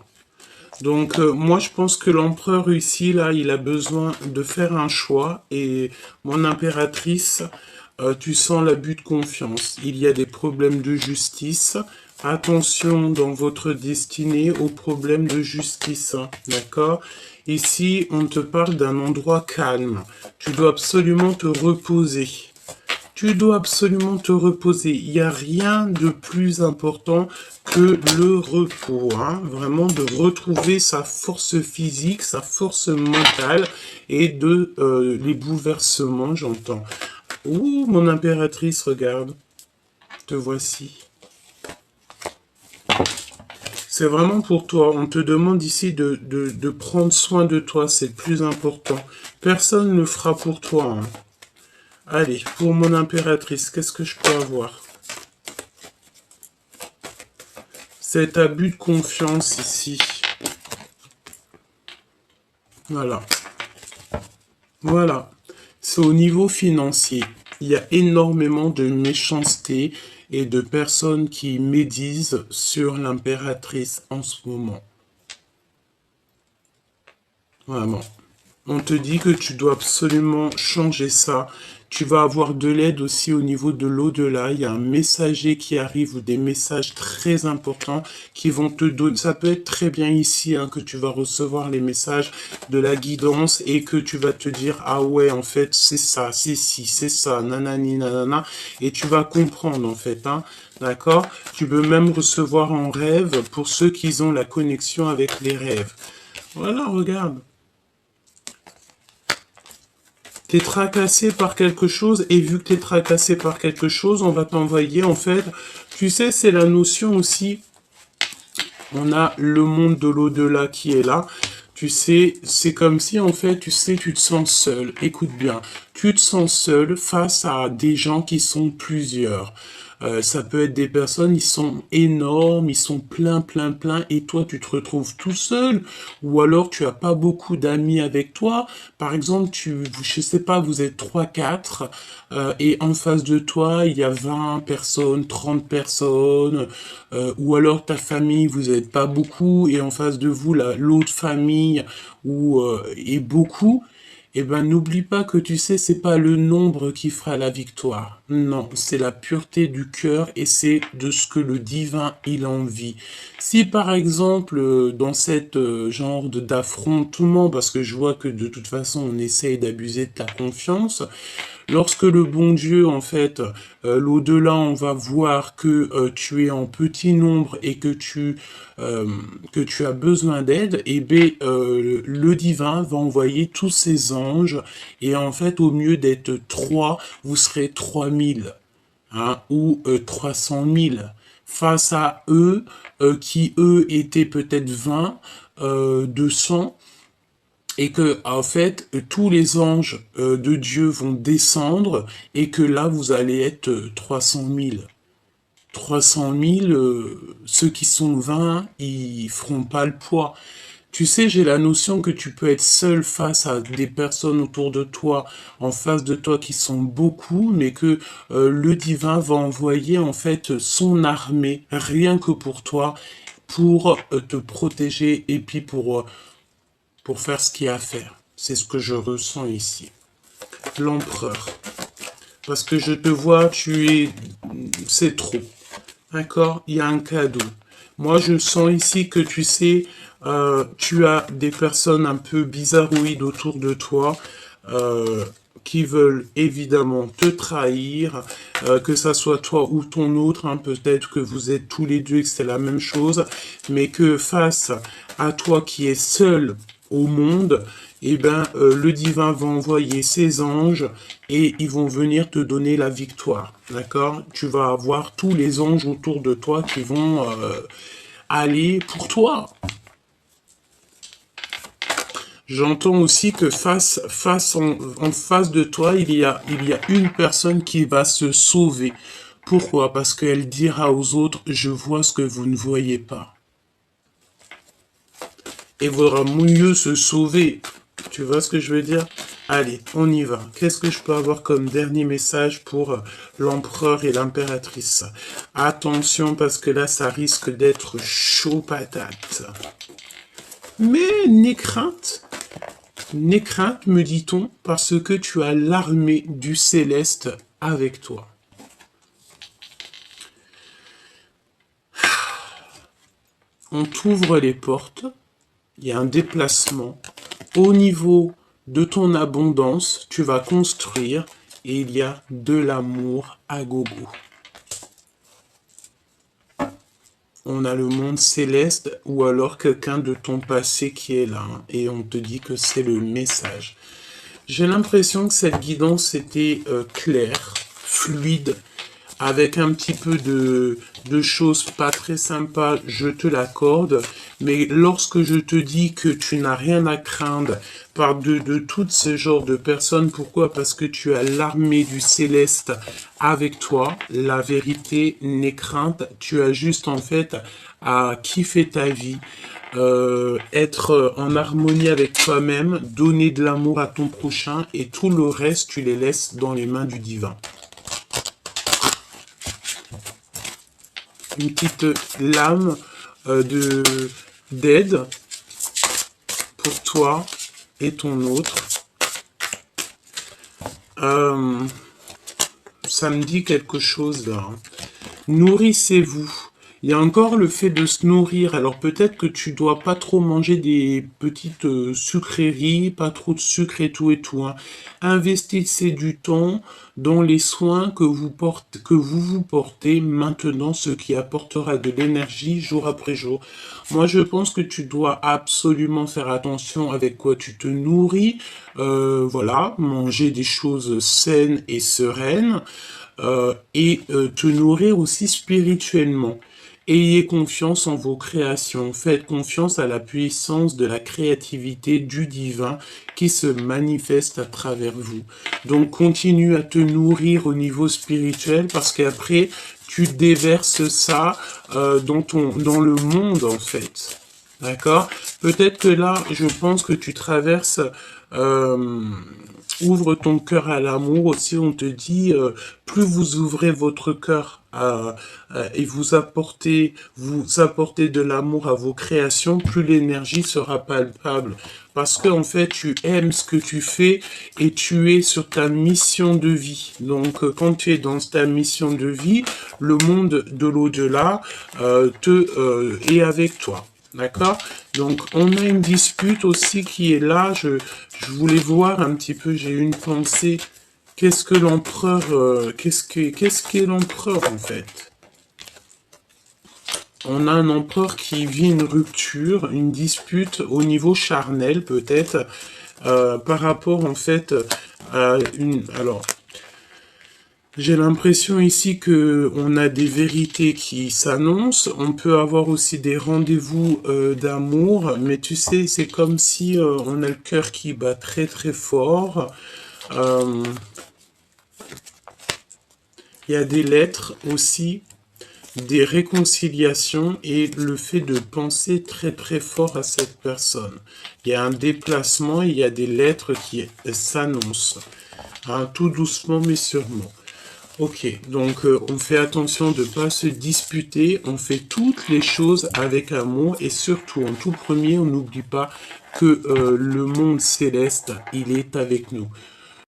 Donc, moi, je pense que l'empereur ici, là, il a besoin de faire un choix. Et mon impératrice, tu sens l'abus de confiance. Il y a des problèmes de justice. Attention dans votre destinée aux problèmes de justice, hein, d'accord? Ici, on te parle d'un endroit calme. Tu dois absolument te reposer. Tu dois absolument te reposer. Il n'y a rien de plus important que le repos, hein. Vraiment de retrouver sa force physique, sa force mentale et de les bouleversements, j'entends. Ouh, mon impératrice, regarde. Te voici. C'est vraiment pour toi. On te demande ici de prendre soin de toi. C'est le plus important. Personne ne le fera pour toi, hein. Allez, pour mon impératrice, qu'est-ce que je peux avoir? Cet abus de confiance ici. Voilà. Voilà. C'est au niveau financier. Il y a énormément de méchanceté et de personnes qui médisent sur l'impératrice en ce moment. Vraiment. On te dit que tu dois absolument changer ça. Tu vas avoir de l'aide aussi au niveau de l'au-delà. Il y a un messager qui arrive ou des messages très importants qui vont te donner. Ça peut être très bien ici, hein, que tu vas recevoir les messages de la guidance et que tu vas te dire, ah ouais, en fait, c'est ça, c'est ci, c'est ça, nanani, nanana. Et tu vas comprendre, en fait, hein. D'accord? Tu peux même recevoir en rêve pour ceux qui ont la connexion avec les rêves. Voilà, regarde. T'es tracassé par quelque chose, et vu que t'es tracassé par quelque chose, on va t'envoyer, en fait, tu sais, c'est la notion aussi, on a le monde de l'au-delà qui est là, tu sais, c'est comme si, en fait, tu sais, tu te sens seul, écoute bien, tu te sens seul face à des gens qui sont plusieurs. Ça peut être des personnes, ils sont énormes, ils sont plein, et toi, tu te retrouves tout seul, ou alors tu as pas beaucoup d'amis avec toi. Par exemple, je sais pas, vous êtes trois, quatre, et en face de toi, il y a 20 personnes, 30 personnes, ou alors ta famille, vous n'êtes pas beaucoup, et en face de vous, l'autre famille, est beaucoup. Eh ben, n'oublie pas que tu sais, c'est pas le nombre qui fera la victoire. Non, c'est la pureté du cœur et c'est de ce que le divin il envie. Si par exemple, dans cette genre d'affrontement, parce que je vois que de toute façon on essaye d'abuser de ta confiance, lorsque le bon Dieu, en fait, l'au-delà, on va voir que tu es en petit nombre et que tu as besoin d'aide, et bien, le divin va envoyer tous ses anges, et en fait, au mieux d'être 3, vous serez 3000, hein, ou 300 000, face à eux, qui eux étaient peut-être 20, 200, et que en fait tous les anges de Dieu vont descendre et que là vous allez être 300 000. 300 000, ceux qui sont 20, ils feront pas le poids. Tu sais, j'ai la notion que tu peux être seul face à des personnes autour de toi, en face de toi qui sont beaucoup, mais que le divin va envoyer en fait son armée, rien que pour toi, pour te protéger et puis pour faire ce qu'il y a à faire. C'est ce que je ressens ici. L'empereur. Parce que je te vois, c'est trop. D'accord? Il y a un cadeau. Moi, je sens ici que tu sais, tu as des personnes un peu bizarroïdes autour de toi, qui veulent évidemment te trahir, que ça soit toi ou ton autre, hein, peut-être que vous êtes tous les deux et que c'est la même chose, mais que face à toi qui es seul au monde, eh ben, le divin va envoyer ses anges et ils vont venir te donner la victoire, d'accord? Tu vas avoir tous les anges autour de toi qui vont aller pour toi. J'entends aussi que en face de toi, il y a une personne qui va se sauver. Pourquoi? Parce qu'elle dira aux autres, je vois ce que vous ne voyez pas. Et vaudra mieux se sauver. Tu vois ce que je veux dire? Allez, on y va. Qu'est-ce que je peux avoir comme dernier message pour l'empereur et l'impératrice? Attention, parce que là, ça risque d'être chaud patate. Mais n'aie crainte, me dit-on, parce que tu as l'armée du céleste avec toi. On t'ouvre les portes, il y a un déplacement. Au niveau de ton abondance, tu vas construire et il y a de l'amour à gogo. On a le monde céleste ou alors quelqu'un de ton passé qui est là, hein, et on te dit que c'est le message. J'ai l'impression que cette guidance était claire, fluide, avec un petit peu de choses pas très sympas, je te l'accorde, mais lorsque je te dis que tu n'as rien à craindre de tout ce genre de personnes, pourquoi? Parce que tu as l'armée du céleste avec toi, la vérité n'est crainte, tu as juste en fait à kiffer ta vie, être en harmonie avec toi-même, donner de l'amour à ton prochain et tout le reste, tu les laisses dans les mains du divin. Une petite lame d'aide pour toi et ton autre. Ça me dit quelque chose là. Nourrissez-vous. Il y a encore le fait de se nourrir. Alors peut-être que tu dois pas trop manger des petites sucreries, pas trop de sucre et tout, hein. Investissez du temps dans les soins que vous vous portez maintenant, ce qui apportera de l'énergie jour après jour. Moi, je pense que tu dois absolument faire attention avec quoi tu te nourris. Voilà, manger des choses saines et sereines. Et te nourrir aussi spirituellement. Ayez confiance en vos créations, faites confiance à la puissance de la créativité du divin qui se manifeste à travers vous. Donc continue à te nourrir au niveau spirituel parce qu'après tu déverses ça dans le monde en fait. D'accord? Peut-être que là, je pense que tu traverses ouvre ton cœur à l'amour aussi. On te dit, plus vous ouvrez votre cœur et vous apportez de l'amour à vos créations, plus l'énergie sera palpable. Parce que en fait, tu aimes ce que tu fais et tu es sur ta mission de vie. Donc, quand tu es dans ta mission de vie, le monde de l'au-delà est avec toi. D'accord? Donc, on a une dispute aussi qui est là. Je voulais voir un petit peu, j'ai eu une pensée. Qu'est-ce que l'empereur, qu'est-ce qu'est l'empereur en fait? On a un empereur qui vit une rupture, une dispute au niveau charnel peut-être, par rapport en fait à une. Alors, j'ai l'impression ici que on a des vérités qui s'annoncent. On peut avoir aussi des rendez-vous d'amour, mais tu sais, c'est comme si on a le cœur qui bat très très fort. Il y a des lettres aussi, des réconciliations et le fait de penser très très fort à cette personne. Il y a un déplacement, il y a des lettres qui s'annoncent, hein, tout doucement mais sûrement. Ok, donc on fait attention de ne pas se disputer, on fait toutes les choses avec amour et surtout en tout premier, on n'oublie pas que le monde céleste, il est avec nous.